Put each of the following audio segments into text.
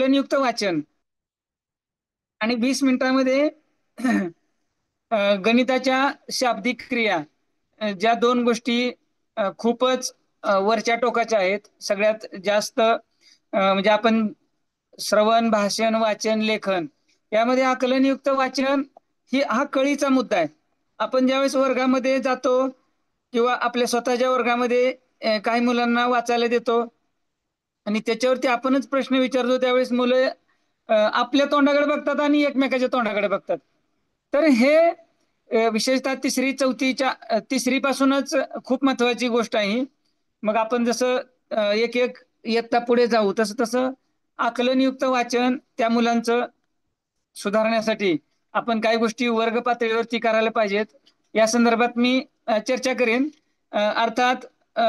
आकलनयुक्त वाचन आणि 20 मिनिटांमध्ये गणिताच्या शाब्दिक क्रिया, ज्या दोन गोष्टी खूपच वरच्या टोकाच्या आहेत. सगळ्यात जास्त म्हणजे आपण श्रवण, भाषण, वाचन, लेखन यामध्ये आकलनयुक्त वाचन हा कळीचा मुद्दा आहे. आपण ज्यावेळेस वर्गामध्ये जातो किंवा आपल्या स्वतःच्या वर्गामध्ये काही मुलांना वाचायला देतो आणि त्याच्यावरती आपणच प्रश्न विचारतो, त्यावेळेस मुलं आपल्या तोंडाकडे बघतात आणि एकमेकाच्या तोंडाकडे बघतात. तर हे विशेषतः तिसरी पासूनच खूप महत्वाची गोष्ट आहे. मग आपण जसं एक एक इयत्ता पुढे जाऊ तसं तसं आकलनयुक्त वाचन त्या मुलांचं सुधारण्यासाठी आपण काही गोष्टी वर्ग पातळीवरती करायला पाहिजेत, या संदर्भात मी चर्चा करेन. अर्थात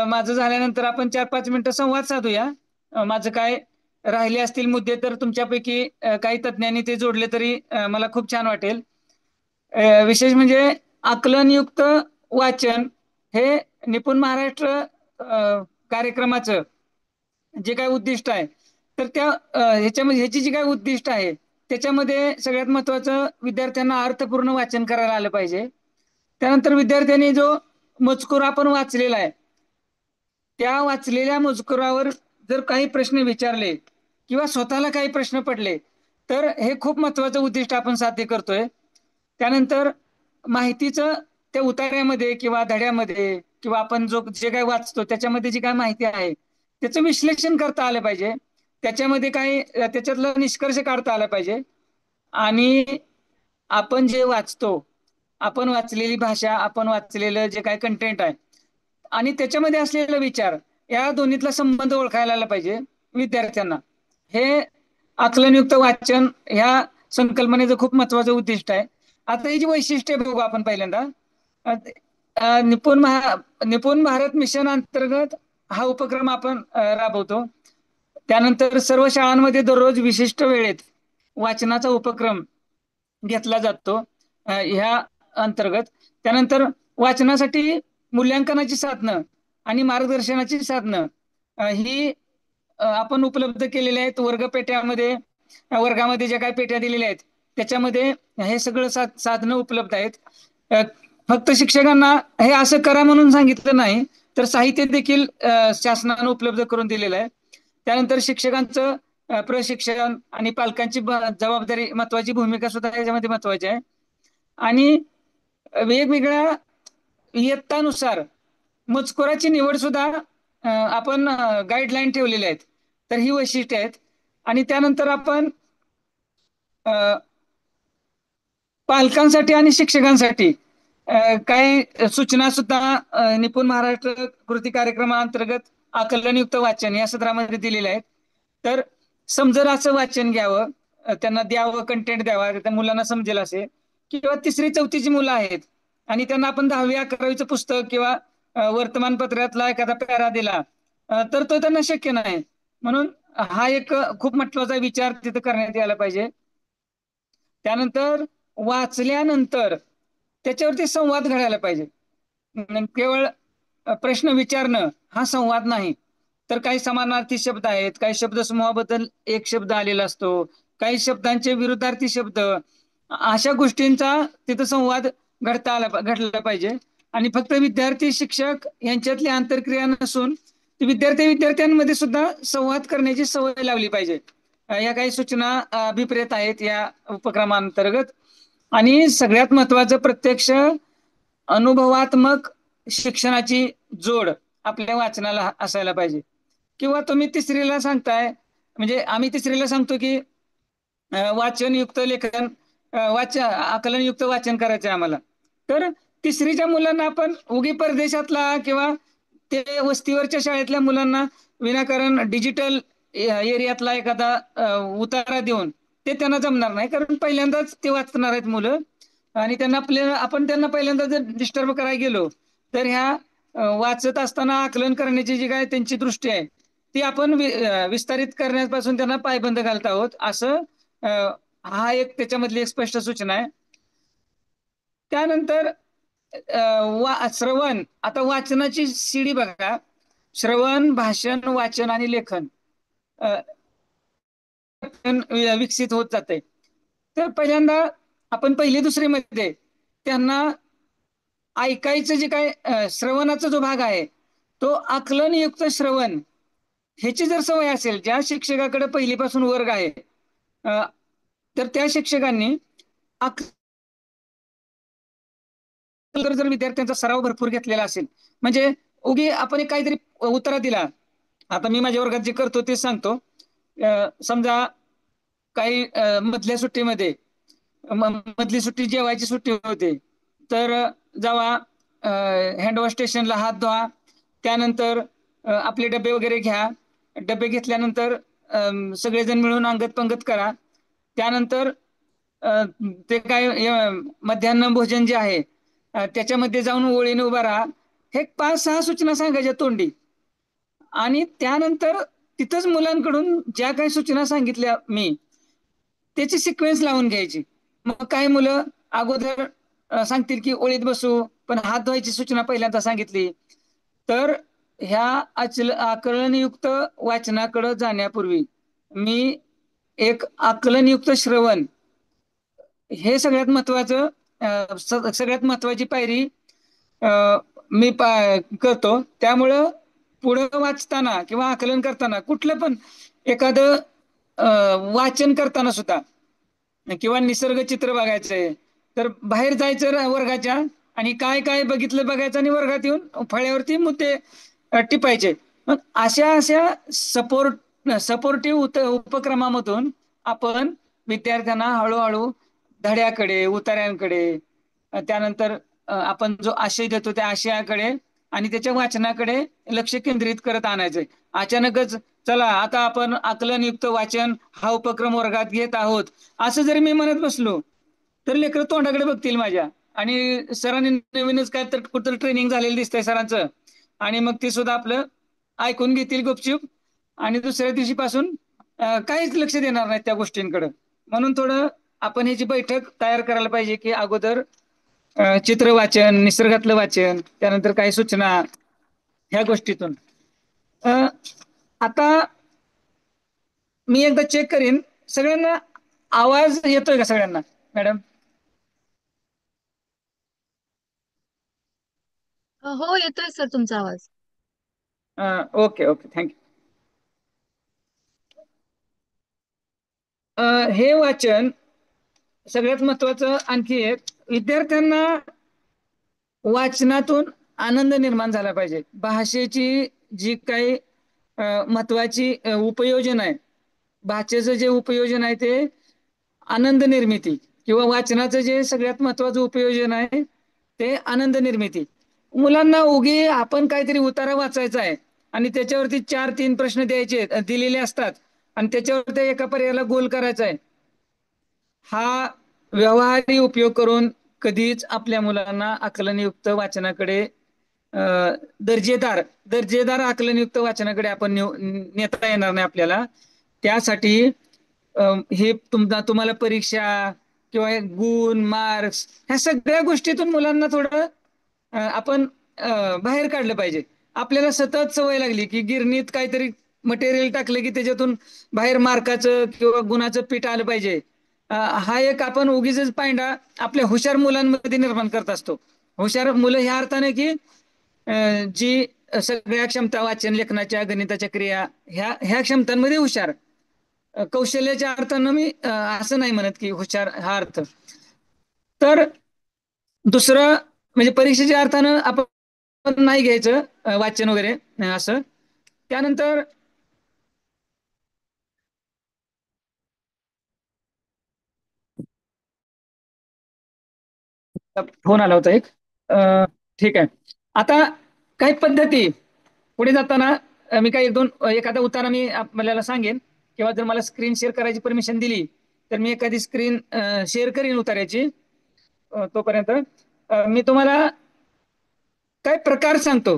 माझं झाल्यानंतर आपण 4-5 मिनिटं संवाद साधूया. माझं काय राहिले असतील मुद्दे तर तुमच्यापैकी काही तज्ज्ञांनी ते जोडले तरी मला खूप छान वाटेल. विशेष म्हणजे आकलनयुक्त वाचन हे निपुण महाराष्ट्र कार्यक्रमाचं जे काही उद्दिष्ट आहे, तर ह्याची जी काही उद्दिष्ट आहे त्याच्यामध्ये सगळ्यात महत्वाचं विद्यार्थ्यांना अर्थपूर्ण वाचन करायला आलं पाहिजे. त्यानंतर विद्यार्थ्यांनी जो मजकूर आपण वाचलेला आहे त्या वाचलेल्या मजकुरावर जर काही प्रश्न विचारले किंवा स्वतःला काही प्रश्न पडले तर हे खूप महत्वाचं उद्दिष्ट आपण साध्य करतोय. त्यानंतर माहितीचं त्या उतार्यामध्ये किंवा धड्यामध्ये किंवा आपण जे काही वाचतो त्याच्यामध्ये जी काय माहिती आहे त्याचं विश्लेषण करता आलं पाहिजे. त्याच्यातला निष्कर्ष काढता आला पाहिजे. आणि आपण जे वाचतो, आपण वाचलेली भाषा, आपण वाचलेलं जे काही कंटेंट आहे आणि त्याच्यामध्ये असलेला विचार, या दोन्हीतला संबंध ओळखायला आला पाहिजे विद्यार्थ्यांना. हे आकलनयुक्त वाचन ह्या संकल्पनेचं खूप महत्वाचं उद्दिष्ट आहे. आता ही जी वैशिष्ट्ये बघू आपण पहिल्यांदा. निपुण भारत मिशन अंतर्गत हा उपक्रम आपण राबवतो. त्यानंतर सर्व शाळांमध्ये दररोज विशिष्ट वेळेत वाचनाचा उपक्रम घेतला जातो ह्या अंतर्गत. त्यानंतर वाचनासाठी मूल्यांकनाची साधनं आणि मार्गदर्शनाची साधनं ही आपण उपलब्ध केलेली आहेत. वर्गामध्ये ज्या काही पेट्या दिलेल्या आहेत त्याच्यामध्ये हे सगळं साधनं उपलब्ध आहेत. फक्त शिक्षकांना हे असं करा म्हणून सांगितलं नाही, तर साहित्य देखील शासनानं उपलब्ध करून दिलेलं आहे. त्यानंतर शिक्षकांचं प्रशिक्षण आणि पालकांची जबाबदारी, महत्वाची भूमिका सुद्धा याच्यामध्ये महत्वाची आहे. आणि वेगवेगळ्या इयत्तानुसार मजकुराची निवड सुद्धा आपण गाईडलाईन ठेवलेल्या आहेत. तर ही वैशिष्ट्ये आहेत. आणि त्यानंतर आपण पालकांसाठी आणि शिक्षकांसाठी काही सूचना सुद्धा निपुण महाराष्ट्र कृती कार्यक्रमाअंतर्गत आकलनयुक्त वाचन या सदरामध्ये दिलेले आहेत. तर समजराचं वाचन घ्यावं, त्यांना द्यावं, कंटेंट द्यावा, त्या मुलांना समजेल असे. किंवा 3री-4थीची मुलं आहेत आणि त्यांना आपण 10वी-11वीचं पुस्तक किंवा वर्तमानपत्रातला एखादा पॅरा दिला तर तो त्यांना शक्य नाही. म्हणून हा एक खूप महत्वाचा विचार तिथं करण्यात यायला पाहिजे. त्यानंतर वाचल्यानंतर त्याच्यावरती संवाद घडायला पाहिजे. केवळ प्रश्न विचारणं हा संवाद नाही, तर काही समानार्थी शब्द आहेत, काही शब्द समूहाबद्दल एक शब्द आलेला असतो, काही शब्दांचे विरुद्धार्थी शब्द, अशा गोष्टींचा तिथं संवाद घडला पाहिजे. आणि फक्त विद्यार्थी शिक्षक यांच्यातली आंतरक्रिया नसून विद्यार्थ्यांमध्ये सुद्धा संवाद करण्याची सवय लावली पाहिजे. या काही सूचना अभिप्रेत आहेत या उपक्रमांतर्गत. आणि सगळ्यात महत्वाचं, प्रत्यक्ष अनुभवात्मक शिक्षणाची जोड आपल्या वाचनाला असायला पाहिजे. किंवा तुम्ही तिसरीला सांगताय, म्हणजे आम्ही तिसरीला सांगतो की वाचनयुक्त लेखन, आकलनयुक्त वाचन करायचं आम्हाला. तर तिसरीच्या मुलांना आपण उगी परदेशातला किंवा ते वस्तीवरच्या शाळेतल्या मुलांना विनाकारण डिजिटल एरियातला एखादा उतारा देऊन ते त्यांना जमणार नाही, कारण पहिल्यांदाच ते वाचणार आहेत मुलं. आणि आपण त्यांना पहिल्यांदा जर डिस्टर्ब करायला गेलो तर ह्या वाचत असताना आकलन करण्याची जी काय त्यांची दृष्टी आहे ती आपण विस्तारित करण्यापासून त्यांना पायबंद घालत आहोत. असं हा एक त्याच्यामधली एक स्पष्ट सूचना आहे. त्यानंतर श्रवण, आता वाचनाची शिडी बघा. श्रवण, भाषण, वाचन आणि लेखन विकसित होत जाते. तर पहिल्यांदा आपण पहिली दुसरी मध्ये त्यांना ऐकायचं जे काय श्रवणाचा जो भाग आहे तो आकलनयुक्त श्रवण ह्याची जर सवय असेल, ज्या शिक्षकाकडे पहिलीपासून वर्ग आहे अ, तर त्या शिक्षकांनी जर विद्यार्थ्यांचा सराव भरपूर घेतलेला असेल, म्हणजे उगी आपण एक काहीतरी उत्तर दिला. आता मी माझ्या वर्गात जे करतो ते सांगतो. समजा काही मधल्या सुट्टीमध्ये मधली सुट्टी जेवायची सुट्टी होते, तर जेव्हा हँडवॉश स्टेशनला हात धुवा, त्यानंतर आपले डबे वगैरे घ्या. डबे घेतल्यानंतर सगळेजण मिळून अंगत पंगत करा. त्यानंतर ते काय मध्यान्ह भोजन जे आहे त्याच्यामध्ये जाऊन ओळीने उभा राहा. हे 5-6 सूचना सांगायच्या तोंडी, आणि त्यानंतर तिथंच मुलांकडून ज्या काही सूचना सांगितल्या मी त्याची सिक्वेन्स लावून घ्यायची. मग काही मुलं अगोदर सांगतील की ओळीत बसू, पण हात धुवायची सूचना पहिल्यांदा सांगितली. तर ह्या आकलनयुक्त वाचनाकडे जाण्यापूर्वी मी एक आकलनयुक्त श्रवण हे सगळ्यात महत्वाचं सगळ्यात महत्वाची पायरी मी करतो. त्यामुळं पुढं वाचताना किंवा आकलन करताना कुठलं पण एखादं वाचन करताना सुद्धा किंवा निसर्ग चित्र बघायचंय तर बाहेर जायचं वर्गाच्या, आणि काय काय बघितलं बघायचं आणि वर्गात येऊन फळ्यावरती मुद्दे टिपायचे. मग अशा अशा सपोर्टिव्ह उपक्रमामधून आपण विद्यार्थ्यांना हळूहळू धड्याकडे, उतार्यांकडे, त्यानंतर आपण जो आशय देतो त्या आशयाकडे आणि त्याच्या वाचनाकडे लक्ष केंद्रित करत आणायचंय. अचानकच चला आता आपण आकलनयुक्त वाचन हा उपक्रम वर्गात घेत आहोत असं जरी मी म्हणत बसलो तर लेकरं तोंडाकडे बघतील माझ्या, आणि सरांनी नवीनच काय तर कुठं ट्रेनिंग झालेलं दिसतंय सरांचं, आणि मग ते सुद्धा आपलं ऐकून घेतील गुपचूप, आणि दुसऱ्या दिवशीपासून काहीच लक्ष देणार नाही त्या गोष्टींकडे. म्हणून थोडं आपण ह्याची बैठक तयार करायला पाहिजे की अगोदर चित्र वाचन, निसर्गातलं वाचन, त्यानंतर काही सूचना ह्या गोष्टीतून. आता मी एकदा चेक करीन सगळ्यांना आवाज येतोय का सगळ्यांना मॅडम? हो, येतोय सर तुमचा आवाज. Okay okay, thank you. हे वाचन सगळ्यात महत्वाचं आणखी एक, विद्यार्थ्यांना वाचनातून आनंद निर्माण झाला पाहिजे. भाषेची जी काही महत्वाची उपयोजन आहे, भाषेचं जे उपयोजन आहे ते आनंद निर्मिती, किंवा वाचनाचं जे सगळ्यात महत्वाचं उपयोजन आहे ते आनंद निर्मिती. मुलांना उगी आपण काहीतरी उतारा वाचायचा आहे आणि त्याच्यावरती 4-3 प्रश्न द्यायचे दिलेले असतात आणि त्याच्यावर एका पर्यायाला गोल करायचा आहे, हा व्यवहारी उपयोग करून कधीच आपल्या मुलांना आकलनयुक्त वाचनाकडे दर्जेदार दर्जेदार आकलनयुक्त वाचनाकडे आपण नेता येणार नाही आपल्याला. त्यासाठी हे तुम्हाला परीक्षा किंवा गुण, मार्क्स ह्या सगळ्या गोष्टीतून मुलांना थोडं आपण बाहेर काढलं पाहिजे. आपल्याला सतत सवय लागली की गिरणीत काहीतरी मटेरियल टाकलं की त्याच्यातून बाहेर मार्काचं किंवा गुणाचं पीठ आलं पाहिजे. हा एक आपण उगीच पायंडा आपल्या हुशार मुलांमध्ये निर्माण करत असतो. हुशार मुलं ह्या अर्थाने की जी सगळ्या क्षमता, वाचन, लेखनाच्या, गणिताच्या क्रिया ह्या ह्या क्षमतांमध्ये हुशार, कौशल्याच्या अर्थानं मी असं नाही म्हणत की हुशार हा अर्थ. तर दुसरं म्हणजे परीक्षेच्या अर्थानं आपण नाही घ्यायचं वाचन वगैरे असं. त्यानंतर फोन आला होता एक. ठीक आहे. आता काही पद्धती पुढे जाताना मी काही 1-2 एखादा उतारा मी आपल्याला सांगेन, किंवा जर मला स्क्रीन शेअर करायची परमिशन दिली तर मी एखादी स्क्रीन शेअर करीन उतार्याची. तोपर्यंत मी तुम्हाला काय प्रकार सांगतो,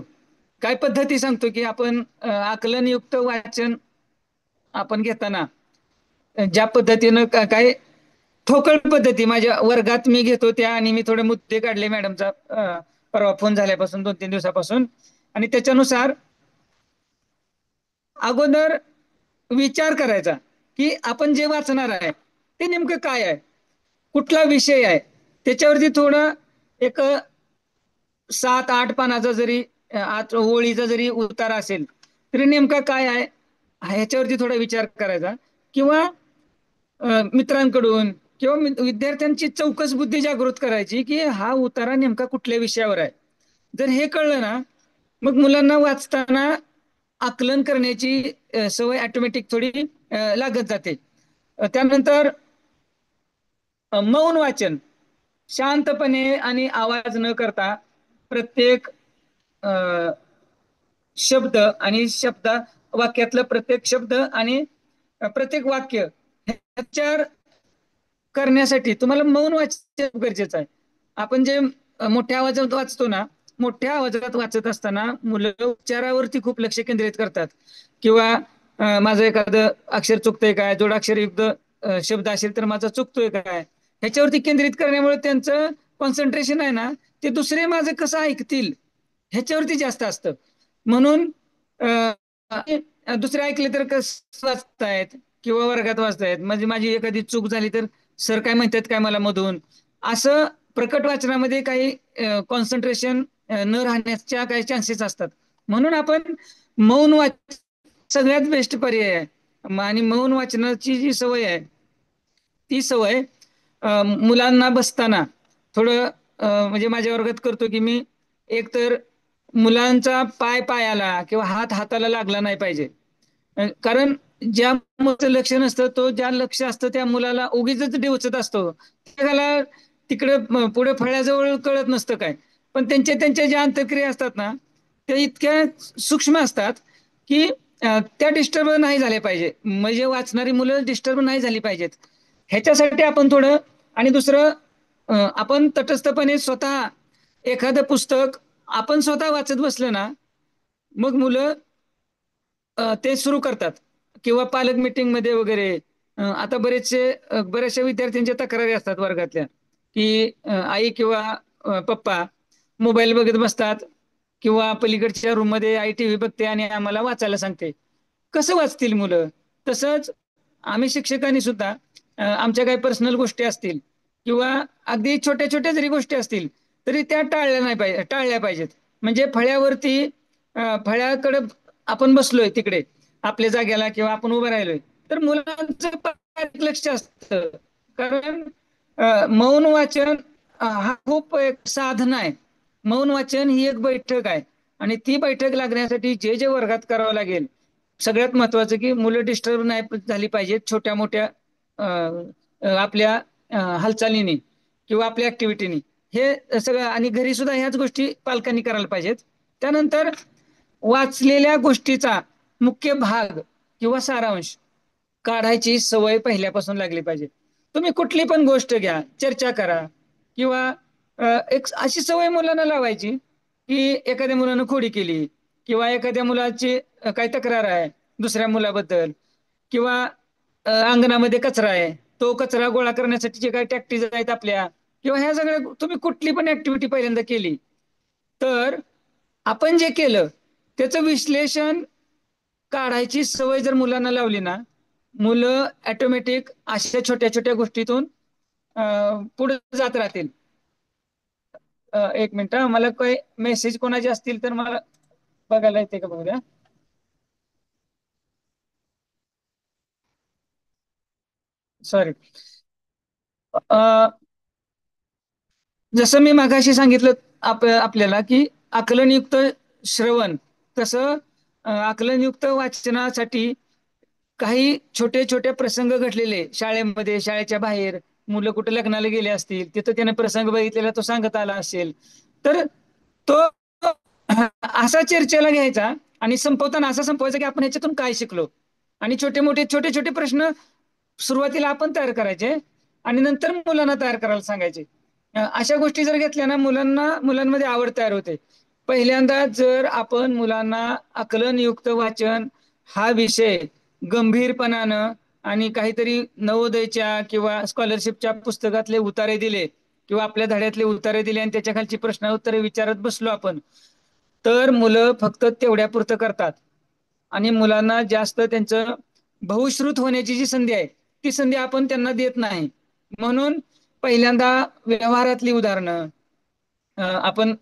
काय पद्धती सांगतो की आपण आकलनयुक्त वाचन आपण घेताना ज्या पद्धतीनं काय ठोकळ पद्धती माझ्या वर्गात मी घेतो त्या, आणि मी थोडे मुद्दे काढले मॅडमचा परवा फोन झाल्यापासून 2-3 दिवसापासून, आणि त्याच्यानुसार अगोदर विचार करायचा की आपण जे वाचणार आहे ते नेमकं काय आहे, कुठला विषय आहे, त्याच्यावरती थोडं एक 7-8 पानाचा जरी 8 ओळीचा जरी उतारा असेल तरी नेमका काय आहे ह्याच्यावरती थोडा विचार करायचा. किंवा मित्रांकडून किंवा विद्यार्थ्यांची चौकस बुद्धी जागृत करायची की हा उतारा नेमका कुठल्या विषयावर आहे. जर हे कळलं ना, मग मुलांना वाचताना आकलन करण्याची सवय ऑटोमॅटिक थोडी लागत जाते. त्यानंतर मौन वाचन, शांतपणे आणि आवाज न करता प्रत्येक अ, शब्द आणि वाक्यातलं प्रत्येक शब्द आणि प्रत्येक वाक्य ह्याच्यावर करण्यासाठी तुम्हाला मौन वाचन गरजेचं आहे. आपण जे मोठ्या आवाजात वाचतो ना, मोठ्या आवाजात वाचत असताना मुलं उच्चारावरती खूप लक्ष केंद्रित करतात. किंवा माझं एखादं अक्षर चुकतंय काय, जोडाक्षरयुक्त शब्द असेल तर माझा चुकतोय काय, ह्याच्यावरती केंद्रित करण्यामुळे त्यांचं कॉन्सन्ट्रेशन आहे ना, ते दुसरे माझं कसं ऐकतील ह्याच्यावरती जास्त असतं. म्हणून दुसरे ऐकले तर कसं वाचतायत किंवा वर्गात वाचतायत, म्हणजे माझी एखादी चूक झाली तर सर काय म्हणतात काय मला मधून, असं प्रकट वाचनामध्ये काही कॉन्सन्ट्रेशन न राहण्याच्या काही चान्सेस असतात. म्हणून आपण मौन वाच सगळ्यात बेस्ट पर्याय आहे. आणि मौन वाचनाची जी सवय आहे ती सवय मुलांना बसताना थोडं म्हणजे माझ्या वर्गात करतो की मी एकतर मुलांचा पाय पायाला किंवा हात हाताला लागला नाही पाहिजे. कारण ज्या मुलाचं लक्ष नसतं, तो ज्या लक्ष असतं त्या मुलाला उगीच डिवचत असतो, त्याला तिकडे पुढे फळ्याजवळ कळत नसतं काय. पण त्यांच्या त्यांच्या ज्या अंतक्रिया असतात ना त्या इतक्या सूक्ष्म असतात की त्या डिस्टर्ब नाही झाल्या पाहिजे, म्हणजे वाचणारी मुलं डिस्टर्ब नाही झाली पाहिजेत. ह्याच्यासाठी आपण थोडं आणि दुसरं आपण तटस्थपणे स्वतः एखादं पुस्तक आपण स्वतः वाचत बसलं ना, मग मुलं ते सुरू करतात. किंवा पालक मिटिंग मध्ये वगैरे आता बऱ्याचशा विद्यार्थ्यांच्या तक्रारी असतात वर्गातल्या की आई किंवा पप्पा मोबाईल बघत बसतात किंवा पलीकडच्या रूम मध्ये आई टीव्ही बघते आणि आम्हाला वाचायला सांगते. कसं वाचतील मुलं? तसंच आम्ही शिक्षकांनी सुद्धा आमच्या काही पर्सनल गोष्टी असतील किंवा अगदी छोट्या छोट्या जरी गोष्टी असतील तरी त्या टाळल्या पाहिजेत. म्हणजे फळ्याकडे आपण बसलोय तिकडे आपल्या जाग्याला किंवा आपण उभं राहिलोय तर मुलांचं लक्ष असतं. कारण मौन वाचन हा खूप एक साधना आहे. मौन वाचन ही एक बैठक आहे आणि ती बैठक लागण्यासाठी जे जे वर्गात करावं लागेल, सगळ्यात महत्वाचं की मुलं डिस्टर्ब नाही झाली पाहिजेत छोट्या मोठ्या आपल्या हालचालीने किंवा आपल्या ऍक्टिव्हिटीनी, हे सगळं. आणि घरी सुद्धा ह्याच गोष्टी पालकांनी करायला पाहिजेत. त्यानंतर वाचलेल्या गोष्टीचा मुख्य भाग किंवा सारांश काढायची सवय पहिल्यापासून लागली पाहिजे. तुम्ही कुठली पण गोष्ट घ्या, चर्चा करा किंवा एक अशी सवय मुलांना लावायची की एखाद्या मुलानं खोडी केली किंवा एखाद्या मुलाची काही तक्रार आहे दुसऱ्या मुलाबद्दल किंवा अंगणामध्ये कचरा आहे, तो कचरा गोळा करण्यासाठी जे काही टॅक्टिस आहेत आपल्या, किंवा ह्या सगळ्या तुम्ही कुठली पण ऍक्टिव्हिटी पहिल्यांदा केली तर आपण जे केलं त्याचं विश्लेषण काढायची सवय जर मुलांना लावली ना, मुलं ऑटोमॅटिक अशा छोट्या छोट्या गोष्टीतून पुढे जात राहतील. एक मिनिट, मला काही मेसेज कोणाचे असतील तर मला बघायला येते का बघूया. सॉरी. जसं मी मागाशी सांगितलं आपल्याला की आकलनयुक्त श्रवण, तसं आकलनयुक्त वाचनासाठी काही छोटे छोटे प्रसंग घडलेले शाळेमध्ये, शाळेच्या बाहेर, मुलं कुठे लग्नाला गेले असतील तिथं त्याने प्रसंग बघितलेला तो सांगत आला असेल तर तो असा चर्चेला घ्यायचा आणि संपवताना असं संपवायचं की आपण ह्याच्यातून काय शिकलो. आणि छोटे छोटे प्रश्न सुरुवातीला आपण तयार करायचे आणि नंतर मुलांना तयार करायला सांगायचे. अशा गोष्टी जर घेतल्या ना मुलांमध्ये आवड तयार होते. पहिल्यांदा जर आपण मुलांना आकलनयुक्त वाचन हा विषय गंभीरपणानं आणि काहीतरी नवोदयच्या किंवा स्कॉलरशिपच्या पुस्तकातले उतारे दिले किंवा आपल्या धड्यातले उतारे दिले आणि त्याच्या खालची प्रश्न उत्तरे विचारत बसलो आपण, तर मुलं फक्त तेवढ्या पुरतं करतात आणि मुलांना जास्त त्यांचं बहुश्रुत होण्याची जी संधी आहे ती संधी आपण त्यांना देत नाही. म्हणून पहिल्यांदा व्यवहारातली उदाहरणं आपण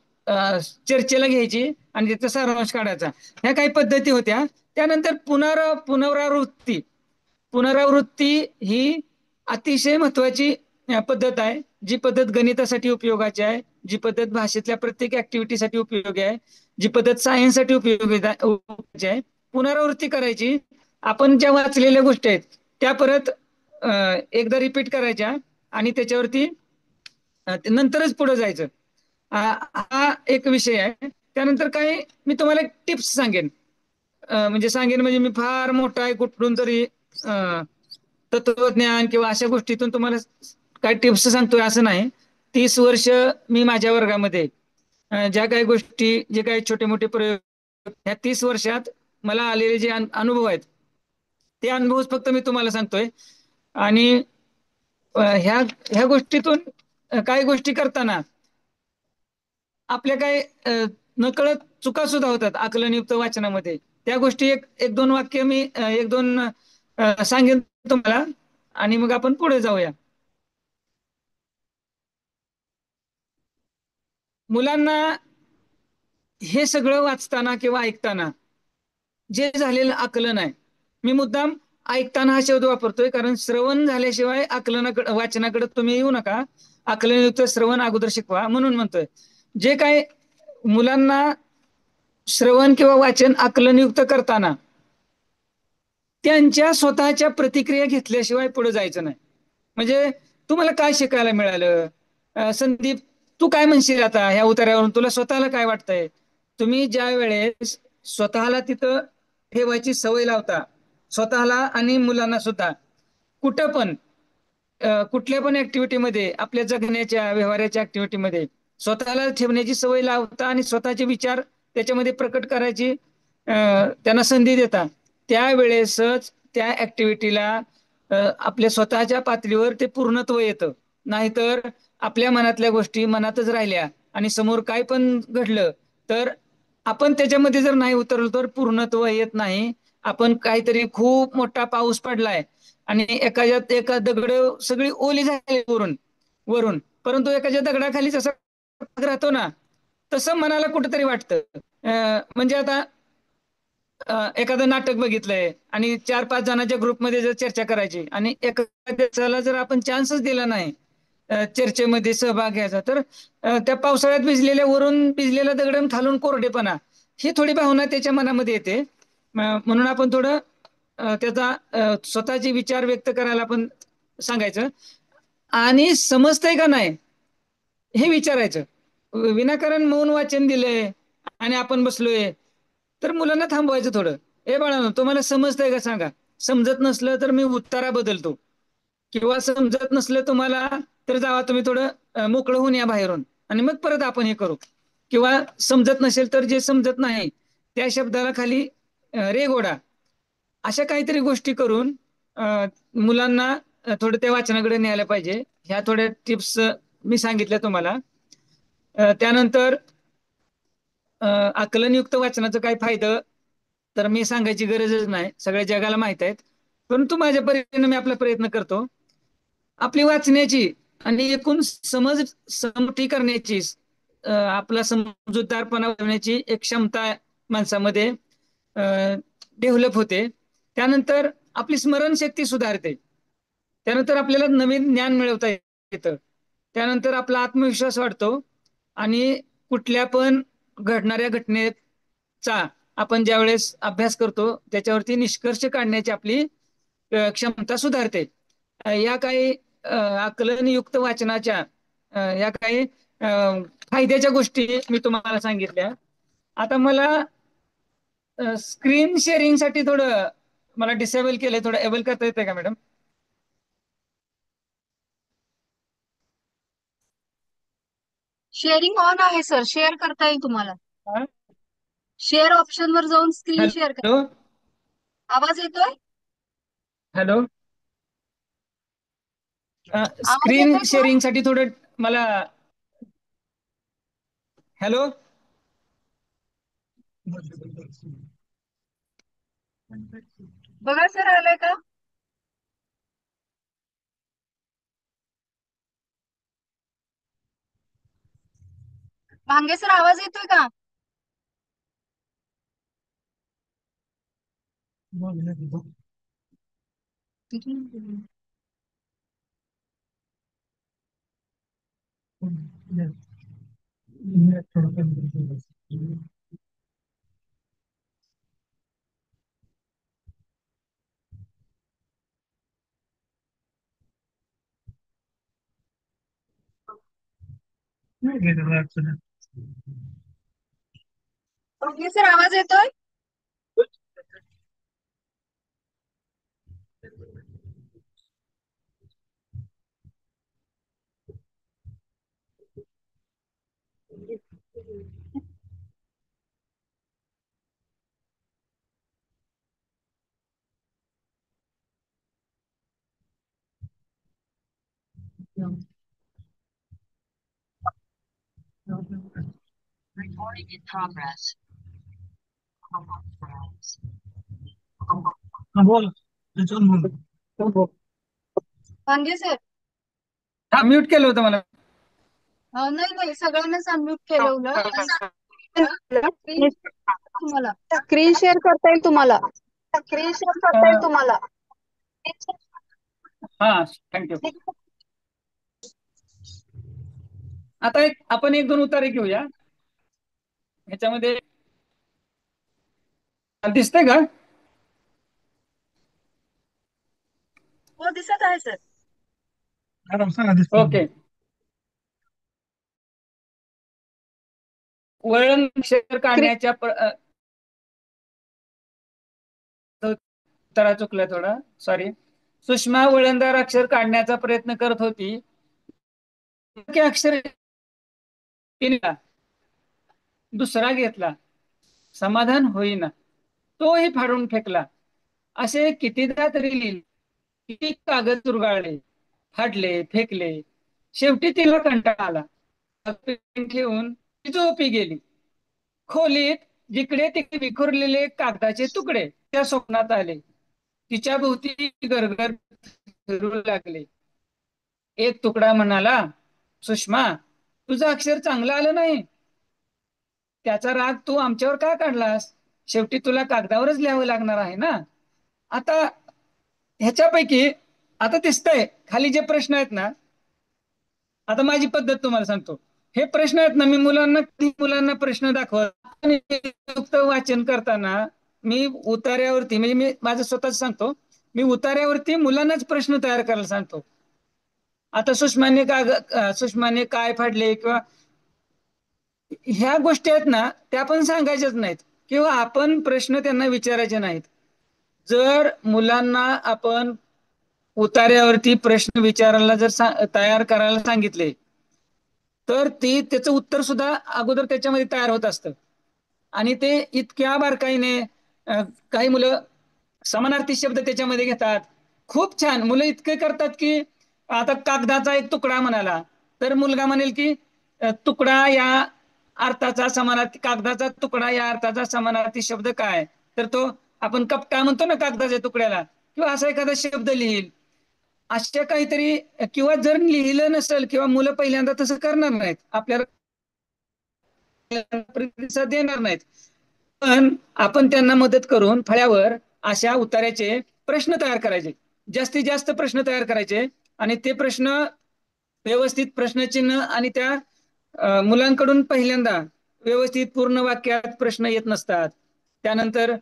चर्चेला घ्यायची आणि त्याचा सारांश काढायचा. ह्या काही पद्धती होत्या. त्यानंतर पुनरावृत्ती. पुनरावृत्ती ही अतिशय महत्वाची पद्धत आहे. जी पद्धत गणितासाठी उपयोगाची आहे, जी पद्धत भाषेतल्या प्रत्येक ऍक्टिव्हिटीसाठी उपयोगी आहे, जी पद्धत सायन्ससाठी उपयोगी आहे. पुनरावृत्ती करायची. आपण ज्या वाचलेल्या गोष्टी आहेत त्या परत एकदा रिपीट करायच्या आणि त्याच्यावरती नंतरच पुढे जायचं. हा एक विषय आहे. त्यानंतर काय मी तुम्हाला टिप्स सांगेन. म्हणजे सांगेन म्हणजे मी फार मोठा आहे कुठून तरी तत्वज्ञान किंवा अशा गोष्टीतून तुम्हाला काय टिप्स सांगतोय असं नाही. 30 वर्ष मी माझ्या वर्गामध्ये ज्या काही गोष्टी जे काही छोटे मोठे प्रयोग ह्या 30 वर्षात मला आलेले जे अनुभव आहेत ते अनुभव फक्त मी तुम्हाला सांगतोय. आणि ह्या ह्या गोष्टीतून काही गोष्टी करताना आपल्या काही नकळत चुका सुद्धा होतात आकलनयुक्त वाचनामध्ये. त्या गोष्टी एक एक दोन वाक्य मी एक दोन सांगेन तुम्हाला आणि मग आपण पुढे जाऊया. मुलांना हे सगळं वाचताना किंवा ऐकताना जे झालेलं आकलन आहे, मी मुद्दाम ऐकताना हा शब्द वापरतोय कारण श्रवण झाल्याशिवाय आकलनाकडे वाचनाकडे तुम्ही येऊ नका. आकलनयुक्त श्रवण अगोदर शिकवा म्हणून म्हणतोय. जे काय मुलांना श्रवण किंवा वाचन आकलनयुक्त करताना त्यांच्या स्वतःच्या प्रतिक्रिया घेतल्याशिवाय पुढे जायचं नाही. म्हणजे तुम्हाला काय शिकायला मिळालं? संदीप, तू काय म्हणशील आता ह्या उतार्यावरून? तुला स्वतःला काय वाटतंय? तुम्ही ज्या वेळेस स्वतःला तिथं ठेवायची सवय लावता, स्वतःला आणि मुलांना सुद्धा, कुठं पण कुठल्या पण ऍक्टिव्हिटीमध्ये, आपल्या जगण्याच्या व्यवहाराच्या ऍक्टिव्हिटीमध्ये स्वतःला ठेवण्याची सवय लावता आणि स्वतःचे विचार त्याच्यामध्ये प्रकट करायची त्यांना संधी देता, त्यावेळेसच त्या ऍक्टिव्हिटीला आपल्या स्वतःच्या पातळीवर ते पूर्णत्व येतं. नाहीतर आपल्या मनातल्या गोष्टी मनातच राहिल्या आणि समोर काय पण घडलं तर आपण त्याच्यामध्ये जर नाही उतरलो तर पूर्णत्व येत नाही. आपण काहीतरी खूप मोठा पाऊस पडलाय आणि एका दगड सगळी ओली झाली वरून वरून, परंतु एखाद्या दगडाखाली जसं राहतो ना तसं मनाला कुठंतरी वाटतं. म्हणजे आता एखादं नाटक बघितलंय आणि 4-5 जणांच्या ग्रुपमध्ये जर चर्चा करायची आणि एखाद्याला जर आपण चान्सच दिला नाही चर्चेमध्ये सहभाग घ्यायचा तर त्या पावसाळ्यात वरून भिजलेला दगड खालून कोरडेपणा ही थोडी भावना त्याच्या मनामध्ये येते. म्हणून आपण थोडं त्याचा स्वतःचे विचार व्यक्त करायला आपण सांगायचं आणि समजतंय का नाही हे विचारायचं. विनाकारण मौन वाचन दिलंय आणि आपण बसलोय तर मुलांना थांबवायचं थोडं. ए बाळांनो, तुम्हाला समजतंय का सांगा? समजत नसलं तर मी उत्तरा बदलतो किंवा समजत नसलं तुम्हाला तर जावा तुम्ही थोडं मोकळं होऊन या बाहेरून आणि मग परत आपण हे करू. किंवा समजत नसेल तर जे समजत नाही त्या शब्दाला खाली रेघोडा, अशा काहीतरी गोष्टी करून मुलांना थोडं त्या वाचनाकडे न्यायला पाहिजे. ह्या थोड्या टिप्स मी सांगितल्या तुम्हाला. त्यानंतर आकलनयुक्त वाचनाचं काय फायदं तर मी सांगायची गरजच नाही, सगळ्या जगाला माहित आहेत. परंतु माझ्या परीने मी आपला प्रयत्न करतो. आपली वाचण्याची आणि एकूण समज समठी करण्याची आपला समजूतदारपणा बनवण्याची एक क्षमता माणसामध्ये डेव्हलप होते. त्यानंतर आपली स्मरणशक्ती सुधारते. त्यानंतर आपल्याला नवीन ज्ञान मिळवता येतं. त्यानंतर आपला आत्मविश्वास वाढतो आणि कुठल्या पण घडणाऱ्या घटनेचा आपण ज्यावेळेस अभ्यास करतो त्याच्यावरती निष्कर्ष काढण्याची आपली क्षमता सुधारते. या काही आकलनयुक्त वाचनाच्या या काही फायद्याच्या गोष्टी मी तुम्हाला सांगितल्या. आता मला स्क्रीन शेअरिंगसाठी थोडं मला डिसेबल केलंय, थोडं एबल करता येतंय का मॅडम? शेअरिंग ऑन आहे सर, शेअर करता येईल तुम्हाला. हा? शेअर ऑप्शन वर जाऊन स्क्रीन शेअर हॅलो. करा. आवाज येतोय? हॅलो. आवाज स्क्रीन येतोय सर? शेअरिंगसाठी थोडं मला. हॅलो. बघा सर आलंय का? भांगे सर आवाज येतोय का? भांगे सर आवाज येतोय? भांगे सर हा, म्यूट केलं होतं मला. नाही नाही सगळ्यांनाच अनम्यूट केलं. तुम्हाला स्क्रीन शेअर करता येईल तुम्हाला. स्क्रीन शेअर करता येईल तुम्हाला. हा, थँक्यू. आता आपण एक दोन उतारे घेऊया ह्याच्यामध्ये. दिसतंय का? हो दिसत आहे सर. ओके. वळण अक्षर काढण्याच्या उतारा चुकला थोडा, सॉरी. सुषमा वळणदार अक्षर काढण्याचा प्रयत्न करत होती. अक्षर तिने दुसरा घेतला, समाधान होईना, तोही फाडून फेकला. असे कितीदा तरी लिहिले, किती कागद चुरगाळले, फाडले, फेकले. शेवटी तिला कंटाळा आला. पेन ठेवून ती झोपी गेली. खोलीत जिकडे तिकडे विखुरलेले कागदाचे तुकडे त्या स्वप्नात आले. तिच्या भोवती गरगर फिरू लागले. एक तुकडा म्हणाला, सुषमा, तुझं अक्षर चांगलं आलं नाही. त्याचा राग तू आमच्यावर का काढलास? शेवटी तुला कागदावरच लिहावं लागणार आहे ना. आता ह्याच्यापैकी आता दिसतंय खाली जे प्रश्न आहेत ना, आता माझी पद्धत तुम्हाला सांगतो. हे प्रश्न आहेत ना, मी मुलांना प्रश्न दाखवत वाचन करताना मी उतार्यावरती, म्हणजे मी माझं स्वतःच सांगतो, मी उतार्यावरती मुलांनाच प्रश्न तयार करायला सांगतो. आता सुषमाने काय फाडले किंवा ह्या गोष्टी आहेत ना, त्या पण सांगायच्याच नाहीत किंवा आपण प्रश्न त्यांना विचारायचे नाहीत. जर मुलांना आपण उतार्यावरती प्रश्न विचारायला जर तयार करायला सांगितले, तर त्याचं उत्तर सुद्धा अगोदर त्याच्यामध्ये तयार होत असतं. आणि ते इतक्या बारकाईने काही मुलं समानार्थी शब्द त्याच्यामध्ये घेतात. खूप छान मुलं इतके करतात की आता कागदाचा एक तुकडा म्हणाला तर मुलगा म्हणेल की तुकडा या अर्थाचा समानार्थी, कागदाचा तुकडा या अर्थाचा समानार्थी शब्द काय? तर तो आपण कपटा म्हणतो ना कागदाच्या तुकड्याला, किंवा असा एखादा शब्द लिहिल. अशा काहीतरी, किंवा जर लिहिलं नसेल किंवा मुलं पहिल्यांदा तसं करणार नाहीत, आपल्याला प्रतिसाद देणार नाहीत, पण आपण त्यांना मदत करून फळ्यावर अशा उतार्याचे प्रश्न तयार करायचे, जास्तीत जास्त प्रश्न तयार करायचे. आणि ते प्रश्न व्यवस्थित प्रश्नचिन्ह आणि त्या मुलांकडून पहिल्यांदा व्यवस्थित पूर्ण वाक्यात प्रश्न येत नसतात. त्यानंतर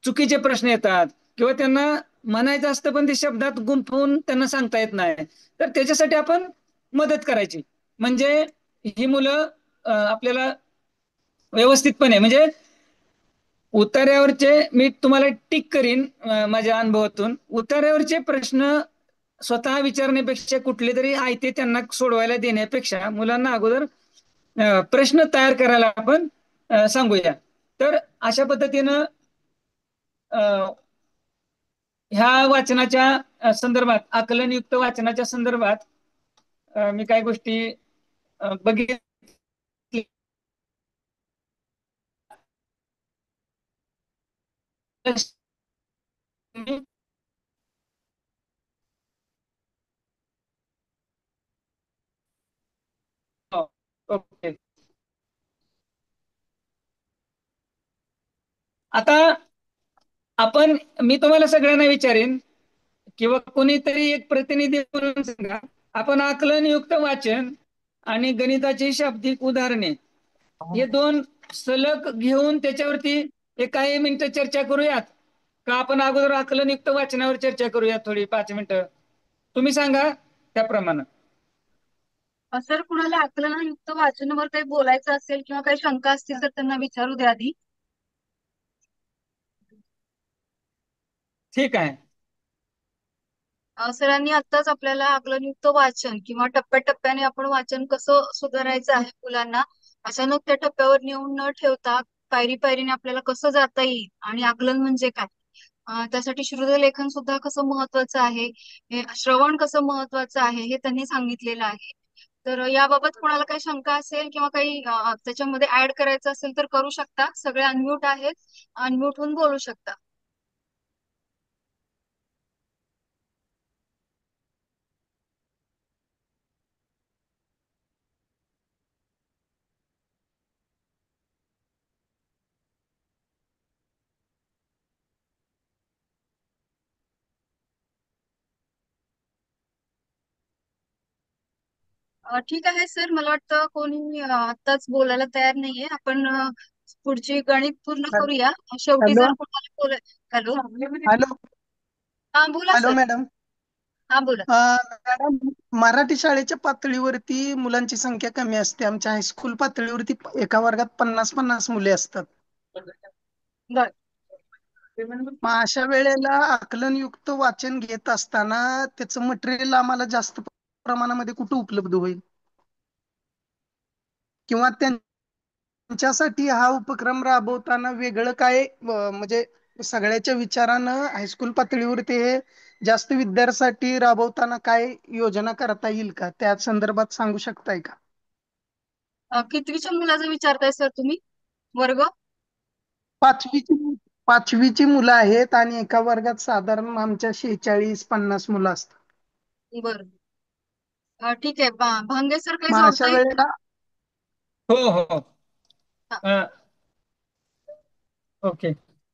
चुकीचे प्रश्न येतात किंवा त्यांना म्हणायचं असतं पण ते शब्दात गुंफवून त्यांना सांगता येत नाही. तर त्याच्यासाठी आपण मदत करायची. म्हणजे ही मुलं आपल्याला व्यवस्थितपणे, म्हणजे उतार्यावरचे, मी तुम्हाला टिक करीन माझ्या अनुभवातून, उतार्यावरचे प्रश्न स्वतः विचारण्यापेक्षा कुठले तरी आयते त्यांना सोडवायला देण्यापेक्षा मुलांना अगोदर प्रश्न तयार करायला आपण सांगूया. तर अशा पद्धतीनं ह्या वाचनाच्या संदर्भात, आकलनयुक्त वाचनाच्या संदर्भात मी काही गोष्टी बघितल्या. हो, ओके. आता आपण, मी तुम्हाला सगळ्यांना विचारेन किंवा कोणीतरी एक प्रतिनिधी म्हणून सांगा, आपण आकलनयुक्त वाचन आणि गणिताची शाब्दिक उदाहरणे हे दोन सलग घेऊन त्याच्यावरती एक काही मिनिटं चर्चा करूयात का? आपण अगोदर आकलनयुक्त वाचनावर चर्चा करूयात थोडी 5 मिनिटं. तुम्ही सांगा त्याप्रमाणे. सर, कुणाला आकलनयुक्त वाचनावर काही बोलायचं असेल किंवा काही शंका असतील तर त्यांना विचारू द्या आधी. ठीक आहे. सरांनी आत्ताच आपल्याला आकलनयुक्त वाचन किंवा टप्प्याटप्प्याने आपण वाचन कसं सुधारायचं आहे मुलांना, अचानक त्या टप्प्यावर नेऊन न ठेवता पायरी पायरीने आपल्याला कसं जाता येईल आणि आकलन म्हणजे काय, त्यासाठी श्रुतलेखन सुद्धा कसं महत्वाचं आहे, श्रवण कसं महत्वाचं आहे हे त्यांनी सांगितलेलं आहे. तर याबाबत कोणाला काही शंका असेल किंवा काही त्याच्यामध्ये ऍड करायचं असेल तर करू शकता. सगळे अनम्यूट आहेत, अनम्यूट होऊन बोलू शकता. ठीक आहे सर, मला वाटतं कोणी आत्ताच बोलायला तयार नाहीये. आपण पुढची गणित पूर्ण करूया. शेवटी हॅलो जर कोणाला बोलाय. हॅलो. हॅलो हा बोला हॅलो सर. मॅडम. हा बोला. मॅडम, मराठी शाळेच्या पातळीवरती मुलांची संख्या कमी असते. आमच्या हायस्कूल पातळीवरती एका वर्गात 50-50 मुले असतात. बर. मग अशा वेळेला आकलनयुक्त वाचन घेत असताना त्याचं मटेरियल आम्हाला जास्त प्रमाणामध्ये कुठे उपलब्ध होईल, किंवा त्यांच्यासाठी हा उपक्रम राबवताना वेगळं काय म्हणजे सगळ्याच्या विचारानं हायस्कूल पातळीवरती हे जास्त विद्यार्थ्यांसाठी राबवताना काय योजना करता येईल का, त्या संदर्भात सांगू शकताय का? कितवीच्या मुलाचं विचारताय सर तुम्ही? वर्ग? पाचवीची पाचवीची मुलं आहेत आणि एका वर्गात साधारण आमच्या 46-50 मुलं असतात. बर. ठीक आहे. भांगे सर, काही मग अशा जोडता येईल? वेळेला हो हो. हा. अ, ओके.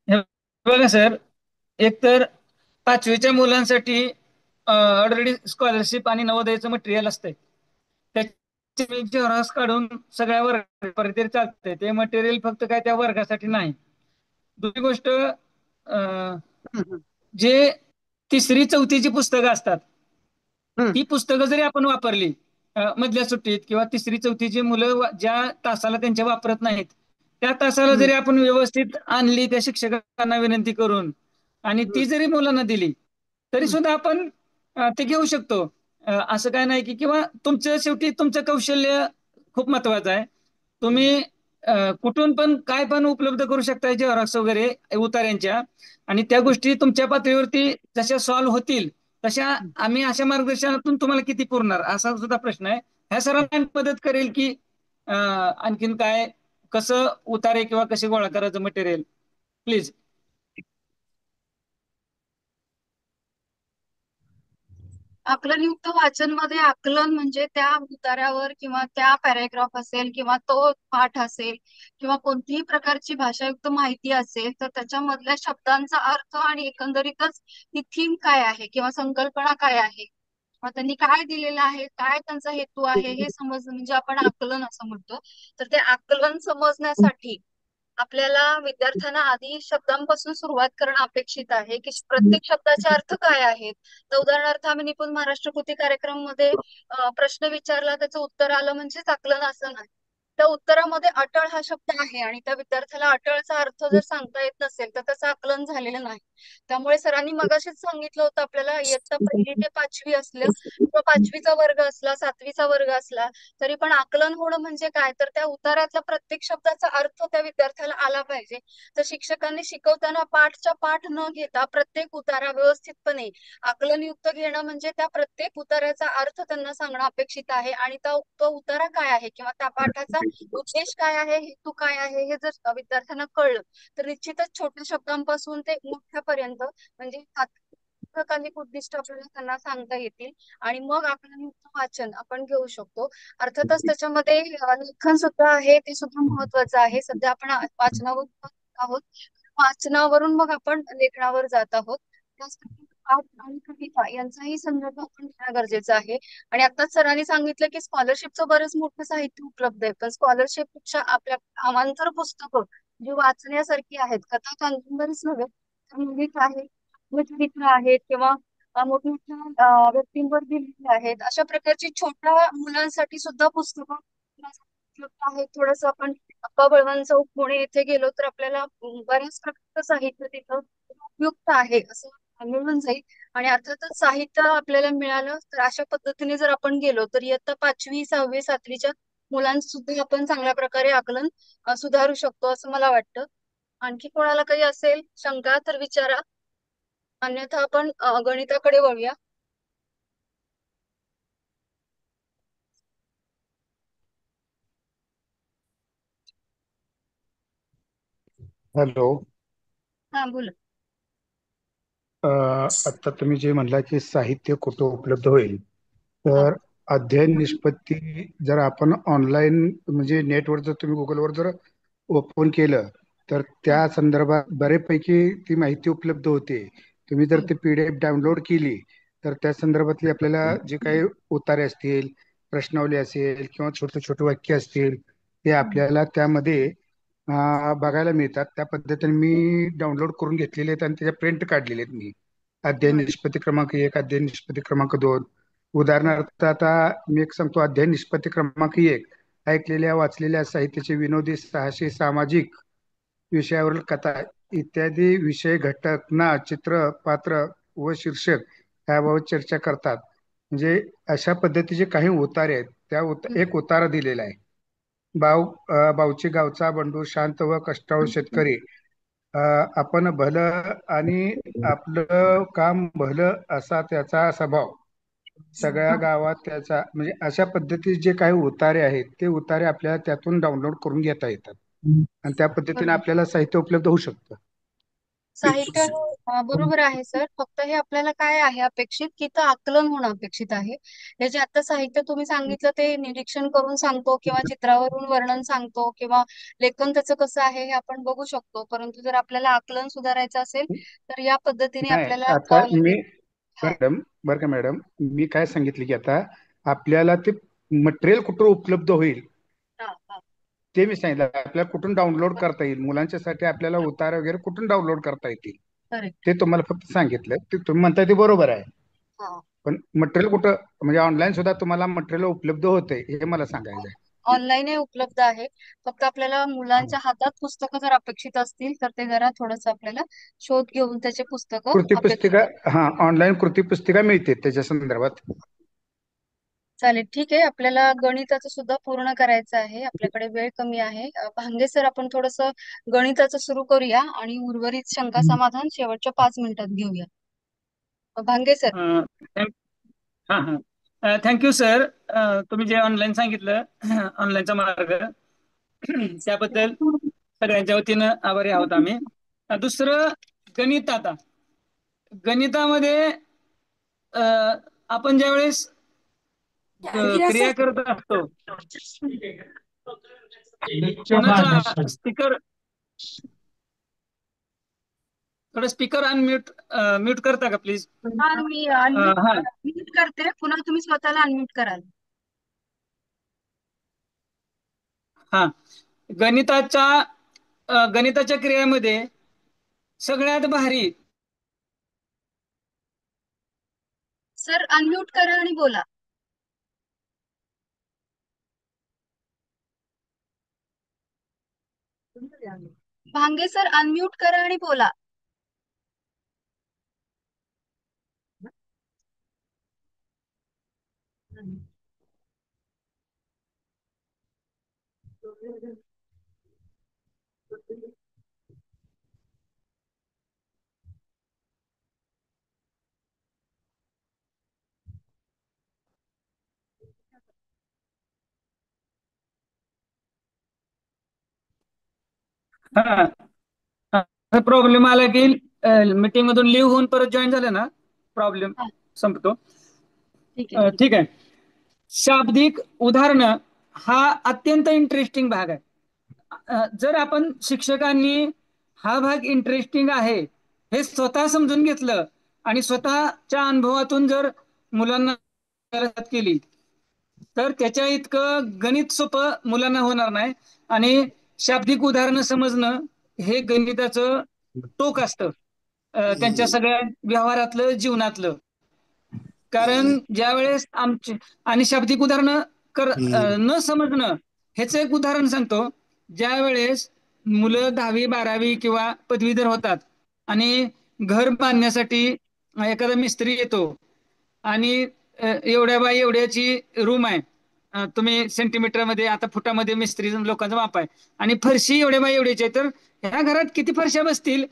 हे बघा सर, एकतर पाचवीच्या मुलांसाठी ऑलरेडी स्कॉलरशिप आणि नवोदयाचं मटेरियल असतंय. त्याचे झेरॉक्स काढून सगळ्या वर्गापर्यंत चालतंय. ते मटेरियल फक्त काय त्या वर्गासाठी नाही. दुसरी गोष्ट, हम्म, जे तिसरी चौथीची पुस्तकं असतात, हम्म, ती पुस्तकं जरी आपण वापरली मधल्या सुट्टीत, किंवा तिसरी चौथीची मुलं ज्या तासाला त्यांच्या वापरत नाहीत त्या तासाला हम्म, जरी आपण व्यवस्थित आणली त्या शिक्षकांना विनंती करून आणि हम्म, ती जरी मुलांना दिली तरी हम्म, सुद्धा आपण ते घेऊ शकतो. असं काय नाही की, किंवा तुमचं शेवटी तुमचं कौशल्य खूप महत्वाचं आहे. हम्म, तुम्ही कुठून पण काय पण उपलब्ध करू शकता झेरॉक्स वगैरे उतार्यांच्या, आणि त्या गोष्टी तुमच्या पातळीवरती जशा सॉल्व्ह होतील तशा आम्ही अशा मार्गदर्शनातून तुम्हाला किती पुरणार असा सुद्धा प्रश्न आहे. ह्या सर्वांना मदत करेल की आणखीन काय, कसं उतारे किंवा कसे गोळा करायचं मटेरियल, प्लीज. आकलनयुक्त वाचन मध्ये आकलन म्हणजे त्या उतार्यावर किंवा त्या पॅराग्राफ असेल किंवा तो पाठ असेल किंवा कोणतीही प्रकारची भाषायुक्त माहिती असेल तर त्याच्यामधल्या शब्दांचा अर्थ आणि एकंदरीतच ती थीम काय आहे किंवा संकल्पना काय आहे, मग त्यांनी काय दिलेलं आहे, काय त्यांचा हेतू आहे हे समजणं म्हणजे आपण आकलन असं म्हणतो. तर ते आकलन समजण्यासाठी आपल्याला विद्यार्थ्यांना आधी शब्दांपासून सुरुवात करणं अपेक्षित आहे की प्रत्येक शब्दाचे अर्थ काय आहेत. तर उदाहरणार्थ आम्ही निपुण महाराष्ट्र कृती कार्यक्रम मध्ये प्रश्न विचारला, त्याचं उत्तर आलं म्हणजेच आकलन असं नाही. त्या उत्तरामध्ये अटळ हा शब्द आहे आणि त्या विद्यार्थ्याला अटळचा अर्थ जर सांगता येत नसेल तर त्याचं आकलन झालेलं नाही. त्यामुळे सरांनी मगाशीच सांगितलं होतं आपल्याला, इयत्ता 1ली ते 5वी असलं किंवा 5वीचा वर्ग असला 7वीचा वर्ग असला तरी पण आकलन होणं म्हणजे काय, तर त्या उतारातला प्रत्येक शब्दाचा अर्थ त्या विद्यार्थ्याला आला पाहिजे. तर शिक्षकांनी शिकवताना पाठच्या पाठ न घेता प्रत्येक उतारा व्यवस्थितपणे आकलनयुक्त घेणं म्हणजे त्या प्रत्येक उतार्याचा अर्थ त्यांना सांगणं अपेक्षित आहे आणि तो उतारा काय आहे किंवा त्या पाठाचा उद्देश काय आहे, हेतू काय आहे हे जर विद्यार्थ्यांना कळलं तर निश्चितच छोट्या शब्दांपासून ते मोठ्या पर्यंत म्हणजे तात्कालिक उद्दिष्ट आपल्याला त्यांना सांगता येतील आणि मग आकलनयुक्त वाचन आपण घेऊ शकतो. अर्थातच त्याच्यामध्ये लेखन सुद्धा आहे, ते सुद्धा महत्वाचं आहे. सध्या आपण वाचनावर बोलत आहोत, वाचनावरून मग आपण लेखनावर जात आहोत. त्यासाठी पाठ आणि कविता यांचाही संदर्भ आपण घेणं गरजेचं आहे. आणि आताच सरांनी सांगितलं की स्कॉलरशिपचं बरंच मोठं साहित्य उपलब्ध आहे, पण स्कॉलरशिप पेक्षा आपल्या अवांतर पुस्तकं जी वाचण्यासारखी आहेत, कथा कादंबरीच नव्हे तर विविध आहेत, चरित्र आहेत किंवा मोठमोठ्या व्यक्तींवर दिलेली आहेत, अशा प्रकारची छोट्या मुलांसाठी सुद्धा पुस्तकं उपलब्ध आहेत. थोडस आपण अक्का बळवंत चौक पुणे येथे गेलो तर आपल्याला बऱ्याच प्रकारचं साहित्य तिथं उपयुक्त आहे असं मिळून जाईल. आणि अर्थातच साहित्य आपल्याला मिळालं तर अशा पद्धतीने जर आपण गेलो तर इयत्ता 5वी 6वी 7वीच्या मुलांचं सुद्धा आपण चांगल्या प्रकारे आकलन सुधारू शकतो असं मला वाटतं. आणखी कोणाला काही असेल शंका तर विचारा, अन्यथा आपण गणिताकडे वळूया. हॅलो. हा बोला. आता तुम्ही जे म्हणला की साहित्य कुठं उपलब्ध होईल, हा. तर अध्ययन निष्पत्ती जर आपण ऑनलाईन म्हणजे नेटवर जर तुम्ही गुगलवर जर ओपन केलं तर त्या संदर्भात बऱ्यापैकी ती माहिती उपलब्ध होते. तुम्ही जर ती PDF डाउनलोड केली तर त्या संदर्भातली आपल्याला जे काही उतारे असतील, प्रश्नावली असेल किंवा छोटे छोटे वाक्य असतील ते आपल्याला त्यामध्ये बघायला मिळतात. त्या पद्धतीने मी डाउनलोड करून घेतलेले आहेत आणि त्याच्या प्रिंट काढलेले आहेत मी. अध्ययन निष्पत्ती क्रमांक 1, अध्ययन निष्पत्ती क्रमांक 2. उदाहरणार्थ आता मी एक सांगतो. अध्ययन निष्पत्ती क्रमांक 1, ऐकलेल्या वाचलेल्या साहित्याचे विनोदी, साहसी, सामाजिक विषयावरील कथा इत्यादी विषय घटक ना चित्र पात्र व शीर्षक याबाबत चर्चा करतात. म्हणजे अशा पद्धतीचे काही उतारे आहेत. एक उतारा दिलेला आहे. बावची गावचा बंडू शांत व कष्टाळू शेतकरी. आपण भलं आणि आपलं काम भलं असा त्याचा स्वभाव. सगळ्या गावात त्याचा म्हणजे अशा पद्धतीचे जे काही उतारे आहेत ते उतारे आपल्याला त्यातून डाउनलोड करून घेता येतात आणि त्या पद्धतीने बरोबर. आपल्याला साहित्य उपलब्ध होऊ शकतं. साहित्य बरोबर आहे सर. फक्त हे आपल्याला काय आहे अपेक्षित की तर आकलन होणं अपेक्षित आहे. हे जे आता साहित्य तुम्ही सांगितलं ते निरीक्षण करून सांगतो किंवा चित्रावरून वर्णन सांगतो किंवा लेखन त्याचं कसं आहे हे आपण बघू शकतो, परंतु जर आपल्याला आकलन सुधारायचं असेल तर या पद्धतीने नाही, आपल्याला आता मी हा. मॅडम बरं का मॅडम, मी काय सांगितलं की आता आपल्याला ते मटेरियल कुठं उपलब्ध होईल हा, हा. ते मी सांगितलं. आपल्याला कुठून डाउनलोड करता येईल, मुलांच्यासाठी आपल्याला उतारा वगैरे कुठून डाउनलोड करता येतील करेक्ट. ते तुम्हाला फक्त सांगितलं. ते तुम्ही म्हणताय ते बरोबर आहे, हा. पण मटेरियल कुठं म्हणजे ऑनलाईन सुद्धा तुम्हाला मटेरियल उपलब्ध होते हे मला सांगायचं आहे. ऑनलाईन उपलब्ध आहे. फक्त आपल्याला मुलांच्या हातात पुस्तकं जर अपेक्षित असतील तर ते जरा थोडस आपल्याला शोध घेऊन त्याचे पुस्तकं कृती अपेक्षित पुस्तिका, आहे. ऑनलाईन कृती पुस्तिका मिळते त्याच्या संदर्भात. चालेल, ठीक आहे. आपल्याला गणिताचं सुद्धा पूर्ण करायचं आहे, आपल्याकडे वेळ कमी आहे. भांगे सर, आपण थोडस गणिताचं सुरू करूया आणि उर्वरित शंका समाधान शेवटच्या 5 मिनिटात घेऊया. भांगे सर. हा हा, थँक्यू सर. तुम्ही जे ऑनलाईन सांगितलं ऑनलाईनचा मार्ग त्याबद्दल सगळ्यांच्या वतीनं आभारी आहोत आम्ही. दुसरं गणित. आता गणितामध्ये आपण ज्यावेळेस क्रिया करत असतो कोणाचा स्पीकर, थोडं स्पीकर अनम्यूट म्यूट करता का प्लीज? हा, मी हा अनम्यूट करते, पुन्हा तुम्ही स्वतःला अनम्यूट कराल. हा, गणिताच्या क्रियेमध्ये सगळ्यात भारी. सर अनम्यूट करा आणि बोला. भांगे सर अनम्यूट करा आणि बोला. हा, प्रॉब्लेम आला की मीटिंग मधून लिव्ह होऊन परत जॉईन झालं ना प्रॉब्लेम हा, संपतो. ठीक आहे. ठीक आहे. शाब्दिक उदाहरण हा अत्यंत इंटरेस्टिंग भाग आहे. जर आपण शिक्षकांनी हा भाग इंटरेस्टिंग आहे हे स्वतः समजून घेतलं आणि स्वतःच्या अनुभवातून जर मुलांना मदत केली तर त्याच्या इतकं गणित सोपं मुलांना होणार नाही. आणि शाब्दिक उदाहरणं समजणं हे गणिताचं टोक असतं त्यांच्या सगळ्या व्यवहारातलं जीवनातलं. कारण ज्या वेळेस आमची आणि शाब्दिक उदाहरणं न समजणं ह्याचं एक उदाहरण सांगतो. ज्या वेळेस मुलं 10वी 12वी किंवा पदवीधर होतात आणि घर बांधण्यासाठी एखादा मिस्त्री येतो आणि एवढ्या बाय एवढ्याची रूम आहे, तुम्ही सेंटीमीटर मध्ये आता फुटामध्ये मिस्त्री लोकांचा माप आहे, आणि फरशी एवढ्या बाय एवढ्याची आहे, तर ह्या घरात किती फरशा बसतील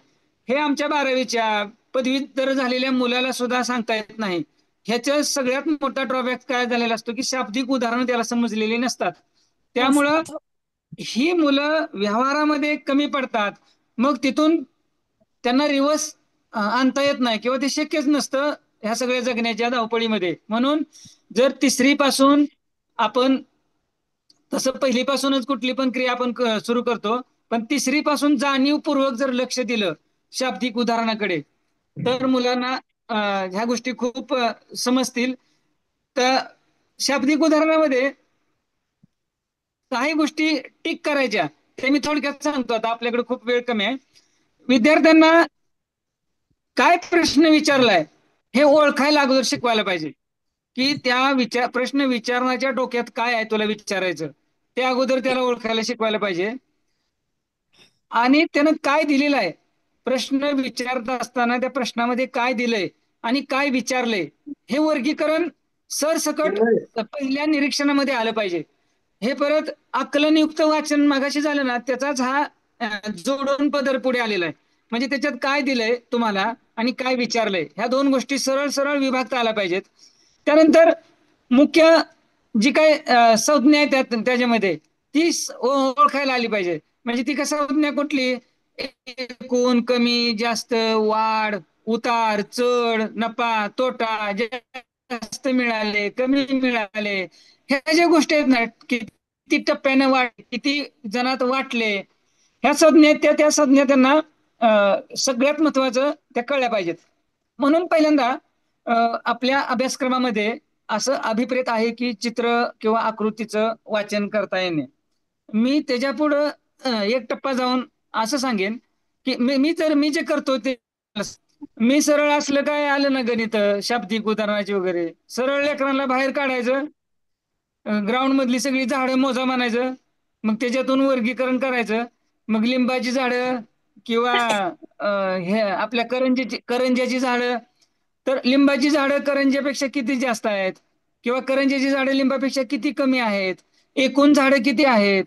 हे आमच्या 12वीच्या पदवीधर झालेल्या मुलाला सुद्धा सांगता येत नाही. ह्याच्या सगळ्यात मोठा ड्रॉबॅक काय झालेला असतो की शाब्दिक उदाहरणं त्याला समजलेली नसतात. त्यामुळं ही मुलं व्यवहारामध्ये कमी पडतात. मग तिथून त्यांना रिवर्स आणता येत नाही किंवा ते शक्यच नसतं ह्या सगळ्या जगण्याच्या धावपळीमध्ये. म्हणून जर 3री पासून आपण, तसं पहिलीपासूनच कुठली पण क्रिया आपण सुरू करतो, पण 3री पासून जाणीवपूर्वक जर लक्ष दिलं शाब्दिक उदाहरणाकडे तर मुलांना ह्या गोष्टी खूप समजतील. तर शाब्दिक उदाहरणामध्ये काही गोष्टी टिक करायच्या ते मी थोडक्यात सांगतो. आता आपल्याकडे खूप वेळ कमी आहे. विद्यार्थ्यांना काय प्रश्न विचारलाय हे ओळखायला अगोदर शिकवायला पाहिजे, की त्या प्रश्न विचारण्याच्या डोक्यात काय आहे तुला विचारायचं ते अगोदर त्याला ओळखायला शिकवायला पाहिजे. आणि त्यानं काय दिलेलं आहे, प्रश्न विचारत असताना त्या प्रश्नामध्ये काय दिलंय आणि काय विचारलंय हे वर्गीकरण सरसकट पहिल्या निरीक्षणामध्ये आलं पाहिजे. हे परत आकलनयुक्त वाचन मागाशी झालं ना त्याचाच हा जोडून पदर पुढे आलेला आहे. म्हणजे त्याच्यात काय दिलंय तुम्हाला आणि काय विचारलंय ह्या दोन गोष्टी सरळ सरळ विभागता आल्या पाहिजेत. त्यानंतर मुख्य जी काय संज्ञा आहे त्याच्यामध्ये ती ओळखायला आली पाहिजे. म्हणजे ती कसं संज्ञा कुठली, एकूण, कमी, जास्त, वाढ, उतार, चढ, नफा, तोटा, जास्त मिळाले, कमी मिळाले, ह्या ज्या गोष्टी आहेत ना, किती टप्प्याने वाढ, किती जणात वाटले, ह्या संज्ञा त्या संज्ञा त्यांना सगळ्यात महत्वाचं त्या कळल्या पाहिजेत. म्हणून पहिल्यांदा आपल्या अभ्यासक्रमामध्ये असं अभिप्रेत आहे की चित्र किंवा आकृतीचं वाचन करता येणे. मी त्याच्या पुढं एक टप्पा जाऊन असं सांगेन की मी जे करतो ते मी सरळ असलं काय आलं ना गणित शाब्दिक उदाहरणाची वगैरे सरळ लेकरांना बाहेर काढायचं, ग्राउंड मधली सगळी झाडं मोजा म्हणायचं, मग त्याच्यातून वर्गीकरण करायचं. मग लिंबाची झाडं किंवा हे आपल्या करंज्याची झाडं, तर लिंबाची झाडं करंज्यापेक्षा किती जास्त आहेत किंवा करंज्याची झाडं लिंबापेक्षा किती कमी आहेत, एकूण झाडं किती आहेत.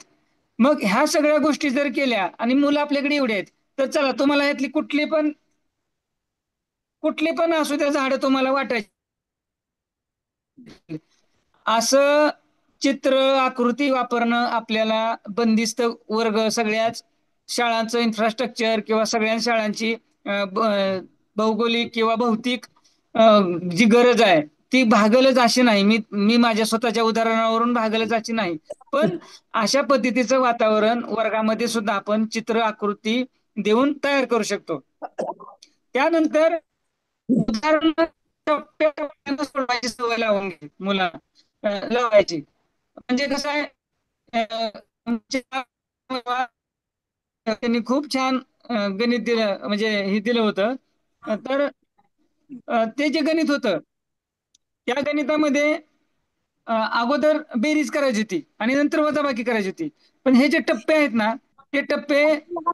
मग ह्या सगळ्या गोष्टी जर केल्या आणि मुलं आपल्याकडे एवढे आहेत तर चला तुम्हाला यातली कुठली पण असू त्या झाडं तुम्हाला वाटायची, असं चित्र आकृती वापरणं आपल्याला बंदिस्त वर्ग सगळ्याच शाळांचं इन्फ्रास्ट्रक्चर किंवा सगळ्या शाळांची भौगोलिक किंवा भौतिक जी गरज आहे ती भागलच अशी नाही. मी माझ्या स्वतःच्या उदाहरणावरून भागलच अशी नाही, पण अशा पद्धतीचं वातावरण वर्गामध्ये सुद्धा आपण चित्र आकृती देऊन तयार करू शकतो. त्यानंतर उदाहरण सोडवायची सवय लावून घे मुलांना, लावायची. म्हणजे कसं आहे, त्यांनी खूप छान गणित दिलं, म्हणजे हे दिलं होतं. तर ते जे गणित होतं त्या गणितामध्ये अगोदर बेरीज करायची होती आणि नंतर वजाबाकी करायची होती. पण हे जे टप्पे आहेत ना ते टप्पे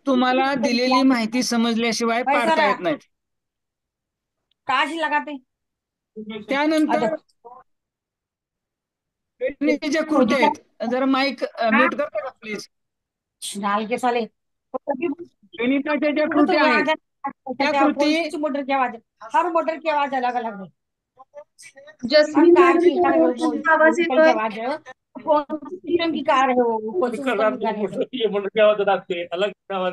तुम्हाला दिलेली माहिती समजल्याशिवाय पाडता येत नाहीत. काश लगाते त्यानंतर ज्या कृत्या आहेत, जरा माईक म्यूट करता का प्लीज. डाल के साले गणिताच्या ज्या कृत्या आहेत त्या कृती मोटर की आवाज, हर मोटर की आवाज अलग अलग है. जस्मिन कार मॅडम की तुमचा आवाज व्हीकल की येतोय. आवाज है, कौन सी सिस्टम की कार है वो, कौन सी सिस्टम की कार है, ये मोटर की आवाज आते अलग आवाज.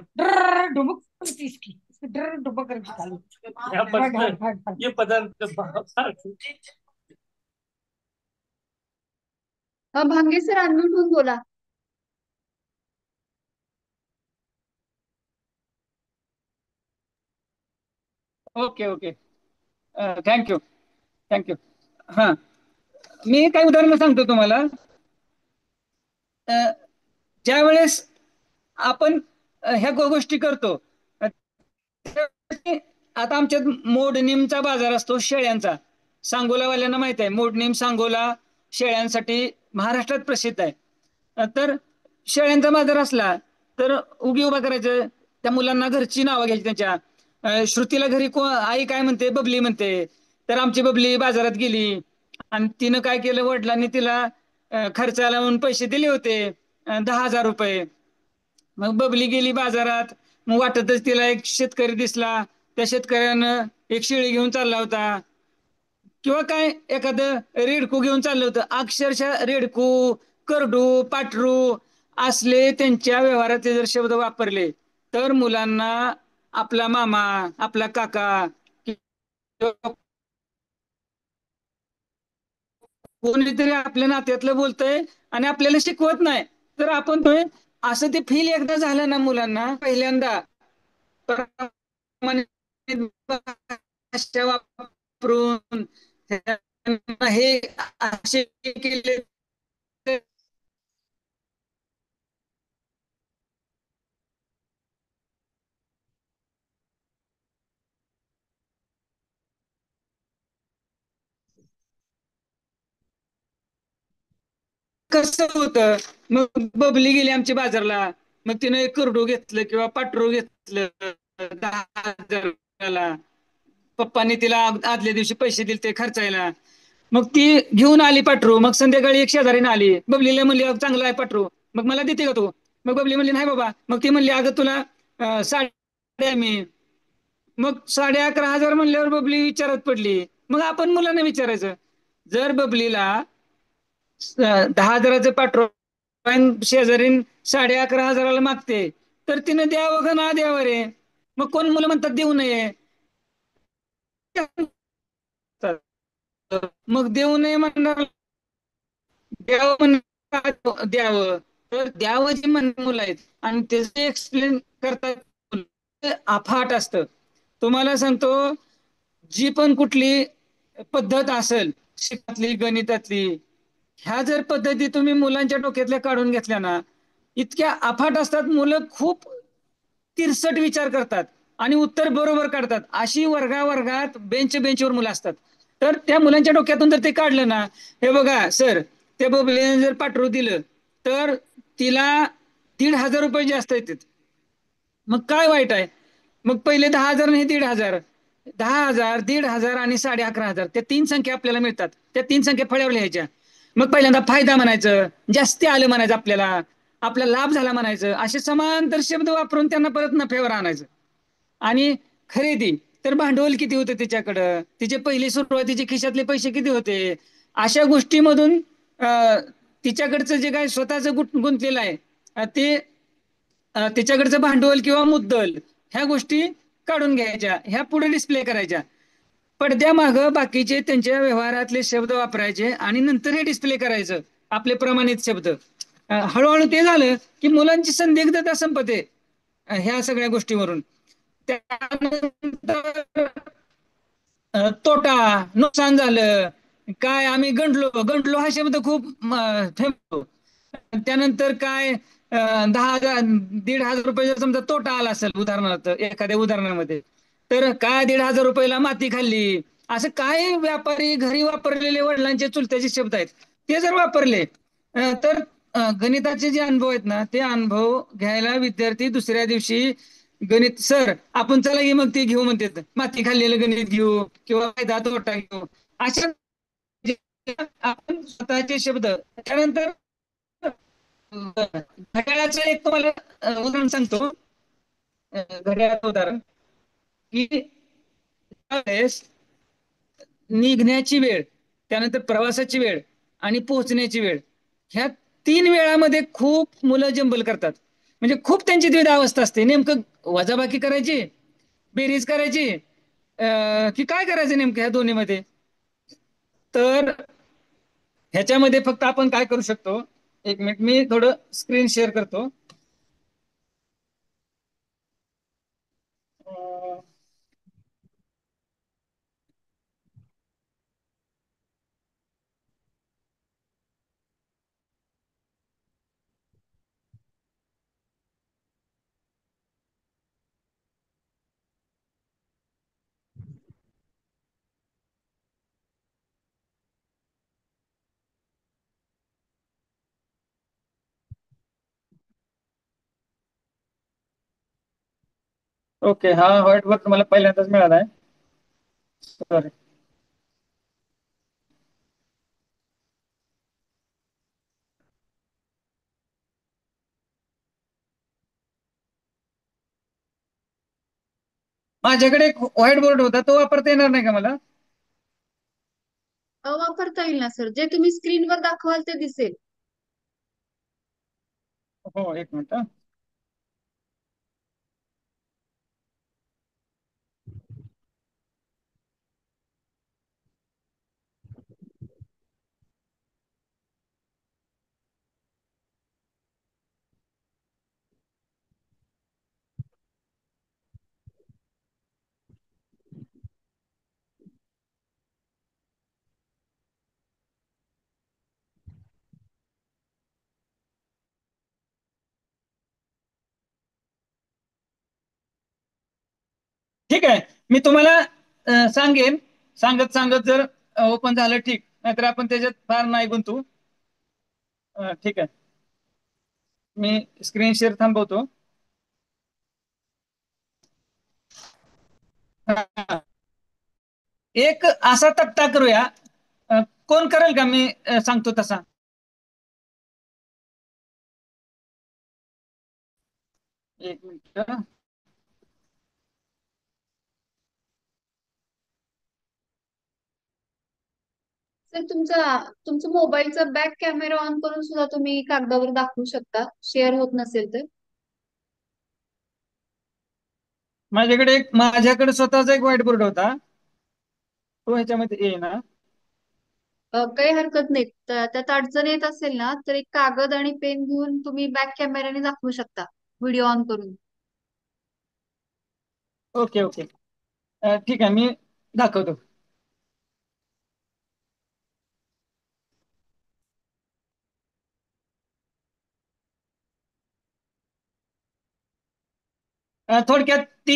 ढुमुक इसकी डर डुबा करके चालू फट फट फट ये पदार्थ भांगे सर अनम्यूट होऊन बोला. Okay okay, thank you thank you. हा, मी काही उदाहरणं सांगतो तुम्हाला. ज्या वेळेस आपण ह्या गोष्टी करतो, आता आमच्यात मोडनीमचा बाजार असतो शेळ्यांचा. सांगोलावाल्यांना माहित आहे, मोडनीम सांगोला शेळ्यांसाठी महाराष्ट्रात प्रसिद्ध आहे. तर शेळ्यांचा बाजार असला तर उगी उभा करायचं, त्या मुलांना घरची नावं घ्यायची त्यांच्या. श्रुतीला घरी आई काय म्हणते, बबली म्हणते. तर आमची बबली बाजारात गेली आणि तिनं काय केलं, वडिलांनी तिला खर्चाला म्हणून पैसे दिले होते 10,000 रुपये. मग बबली गेली बाजारात, मग वाटतच तिला एक शेतकरी दिसला. त्या शेतकऱ्यानं एक शेळी घेऊन चालला होता, किंवा काय एखादं रेडकू घेऊन चाललं होतं. अक्षरशः रेडकू, करडू, पाटरू असले त्यांच्या व्यवहाराचे जर शब्द वापरले तर मुलांना आपला मामा, आपला काका किंवा कोणीतरी आपल्या नात्यातलं बोलतंय आणि आपल्याला शिकवत नाही, तर आपण तो असं ते फील एकदा झालं ना मुलांना पहिल्यांदा, भाषा वापरून हे असे केले कसं होतं. मग बबली गेली आमच्या बाजारला, मग तिने एक करडू घेतलं किंवा पाटरू घेतलं 10,000. पप्पांनी तिला आदल्या दिवशी पैसे दिले ते खर्चायला. मग ती घेऊन आली पाटरू. मग संध्याकाळी एक शेजारीने आली, बबलीला म्हणली चांगला आहे पाटरू, मग मला देते का तू? मग बबली म्हणली नाही बाबा. मग ती म्हणली अगं तुला साड्या मी. मग 11,500 म्हणल्यावर बबली विचारत पडली. मग आपण मुलांना विचारायचं, जर बबलीला 10,000चं पेट्रोल शेजारीन 11,500 मागते तर तिने द्यावं का ना द्यावं रे? मग कोण मुलं म्हणतात देऊ नये, मग देऊ नये म्हणणार, द्यावं द्यावं, तर द्यावं जे म्हणणारी मुलं आहेत आणि त्याचे एक्सप्लेन करतात अफाट असतं. तुम्हाला सांगतो, जी पण कुठली पद्धत असेल शिकातली, गणितातली, ह्या जर पद्धती तुम्ही मुलांच्या डोक्यातल्या काढून घेतल्या ना, इतक्या अफाट असतात. मुलं खूप तिरसट विचार करतात आणि उत्तर बरोबर काढतात. अशी वर्गात बेंचवर मुलं असतात. तर त्या मुलांच्या डोक्यातून जर ते काढलं ना, हे बघा सर, त्या बबलीने जर पाठवू दिलं तर तिला 1,500 रुपये जास्त येतात. मग काय वाईट आहे? मग पहिले 10,000 नाही 1,500, 10,000, 1,500 आणि 11,500 त्या 3 संख्या आपल्याला मिळतात. त्या 3 संख्या फळ्यावर लिहायच्या. मग पहिल्यांदा फायदा म्हणायचं, जास्ती आलं म्हणायचं, आपला लाभ झाला म्हणायचं. असे समांतर शब्द वापरून त्यांना परत नफ्यावर आणायचं. आणि खरेदी तर भांडवल किती होतं तिच्याकडं, तिचे पहिले सुरुवातीचे खिशातले पैसे किती होते, अशा गोष्टीमधून तिच्याकडचं जे काय स्वतःच गुंतलेलं आहे ते तिच्याकडचं भांडवल किंवा मुद्दल, ह्या गोष्टी काढून घ्यायच्या, ह्या पुढे डिस्प्ले करायच्या. पडद्यामागं बाकीचे त्यांच्या व्यवहारातले शब्द वापरायचे आणि नंतर हे डिस्प्ले करायचं आपले प्रमाणित शब्द. हळूहळू ते झालं की मुलांची संदिग्धता संपते ह्या सगळ्या गोष्टीवरून. त्यानंतर तोटा, नुकसान झालं काय, आम्ही गंडलो हा शब्द खूप फेमस. त्यानंतर काय 10,000, 1,500 रुपये जर समजा तोटा आला असेल उदाहरणार्थ, एखाद्या उदाहरणामध्ये, तर काय 1,500 रुपयाला माती खाल्ली, असं काय व्यापारी घरी वापरलेले वडिलांचे चुलत्याचे शब्द आहेत ते जर वापरले तर गणिताचे जे अनुभव आहेत ना, ते अनुभव घ्यायला विद्यार्थी दुसऱ्या दिवशी गणित सर आपण चला की मग ते घेऊ म्हणतात, माती खाल्लेलं गणित घेऊ किंवा फायदा तोटा घेऊ, अशा आपण स्वतःचे शब्द. त्यानंतर घड्याळाचं एक तुम्हाला उदाहरण सांगतो. घड्याळाचं उदाहरण की त्यावेळेस निघण्याची वेळ, त्यानंतर प्रवासाची वेळ आणि पोहोचण्याची वेळ, ह्या 3 वेळामध्ये खूप मुलं जंबल करतात. म्हणजे खूप त्यांची द्विधावस्था असते, नेमकं वजाबाकी करायची, बेरीज करायची की काय करायचं नेमकं ह्या दोन्हीमध्ये. तर ह्याच्यामध्ये फक्त आपण काय करू शकतो, एक मिनिट मी थोडं स्क्रीन शेअर करतो. अं, ओके, हा व्हाईट बोर्ड तुम्हाला पहिल्यांदाच मिळाला आहे. सॉरी. माझ्याकडे एक व्हाईट बोर्ड होता, तो वापरता येणार नाही का मला? वापरता येईल ना सर, जे तुम्ही स्क्रीनवर दाखवाल ते दिसेल. हो, एक मिनिट हा. ठीक आहे, मी तुम्हाला सांगेन, सांगत सांगत जर ओपन झालं ठीक, नाहीतर आपण त्याच्यात फार नाही गुंतू. ठीक आहे, मी स्क्रीन शेअर थांबवतो. हा. एक असा तक्ता करूया, कोण करेल का मी सांगतो तसा? एक मिनिट. सर तुमचं मोबाईलचा बॅक कॅमेरा ऑन करून सुद्धा तुम्ही कागदावर दाखवू शकता, शेअर होत नसेल तर. माझ्याकडे स्वतःचा एक व्हाईट बोर्ड होता, तो ह्याच्यामध्ये येईना. काही हरकत नाही. त्यात अडचण येत असेल ना, तर एक कागद आणि पेन घेऊन तुम्ही बॅक कॅमेऱ्याने दाखवू शकता, व्हिडिओ ऑन करून. ओके ओके, ठीक आहे, मी दाखवतो. थोडक्यात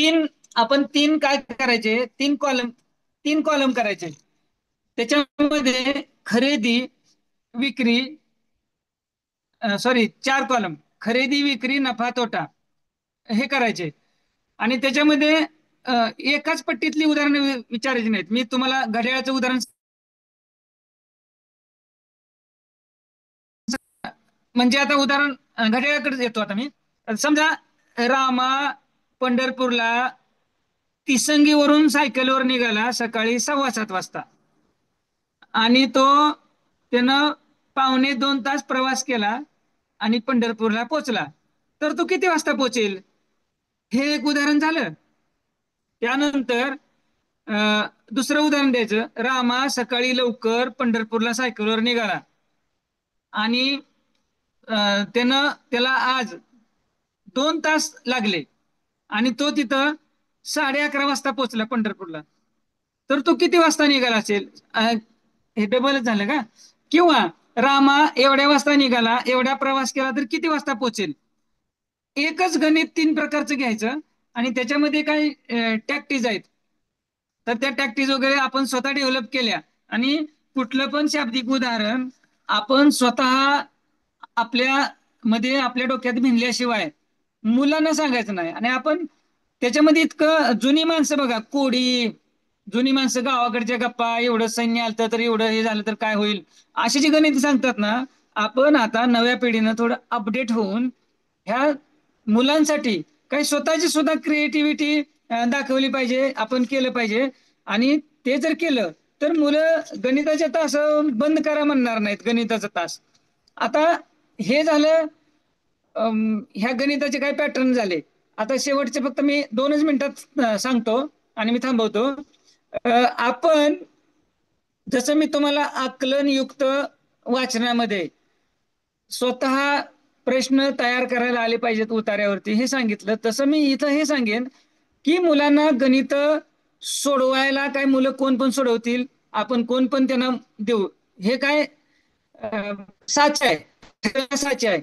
आपण तीन काय करायचे, तीन कॉलम करायचे. त्याच्यामध्ये खरेदी, विक्री, सॉरी, 4 कॉलम, खरेदी, विक्री, नफा, तोटा, हे करायचे. आणि त्याच्यामध्ये एकाच पट्टीतली उदाहरणं विचारायची नाहीत. मी तुम्हाला घड्याळाचं उदाहरण, म्हणजे आता उदाहरण घड्याळाकडे येतो. आता मी समजा रामा पंढरपूरला तिसंगीवरून सायकलवर निघाला सकाळी 7:15 वाजता, आणि त्यानं 1.25 तास प्रवास केला आणि पंढरपूरला पोहोचला. तर तो किती वाजता पोहोचेल? हे एक उदाहरण झालं. त्यानंतर दुसरं उदाहरण द्यायचं, रामा सकाळी लवकर पंढरपूरला सायकलवर निघाला आणि त्याला आज 2 तास लागले आणि तो तिथं 11:30 वाजता पोहोचला पंढरपूरला. तर तो किती वाजता निघाला असेल? हे डबलच झालं का? किंवा रामा एवढ्या वाजता निघाला, एवढा प्रवास केला, तर किती वाजता पोहोचेल? एकच गणित 3 प्रकारचं घ्यायचं आणि त्याच्यामध्ये काही टॅक्टिस आहेत, तर त्या टॅक्टिस वगैरे आपण स्वतः डेव्हलप केल्या. आणि कुठलं पण शाब्दिक उदाहरण आपण स्वतः आपल्या डोक्यात भिनल्याशिवाय मुलांना सांगायचं नाही. आणि आपण त्याच्यामध्ये इतकं, जुनी माणसं बघा, जुनी माणसं गावाकडच्या गप्पा, एवढं सैन्य आलं तर एवढं हे झालं तर काय होईल, अशी जी गणित सांगतात ना, आपण आता नव्या पिढीनं थोडं अपडेट होऊन ह्या मुलांसाठी काही स्वतःची सुद्धा क्रिएटिव्हिटी दाखवली पाहिजे, आपण केलं पाहिजे. आणि ते जर केलं तर मुलं गणिताचे तास बंद करा म्हणणार नाहीत, गणिताचा तास. आता हे झालं, ह्या गणिताचे काही पॅटर्न झाले. आता शेवटचे फक्त मी 2च मिनिटात सांगतो आणि मी थांबवतो. आपण जसं मी तुम्हाला आकलनयुक्त वाचनामध्ये स्वतः प्रश्न तयार करायला आले पाहिजेत उतार्यावरती हे सांगितलं, तसं मी इथं हे सांगेन की मुलांना गणित सोडवायला काय मुलं कोण पण सोडवतील, आपण कोण पण त्यांना देऊ, हे काय साच आहे, साच आहे.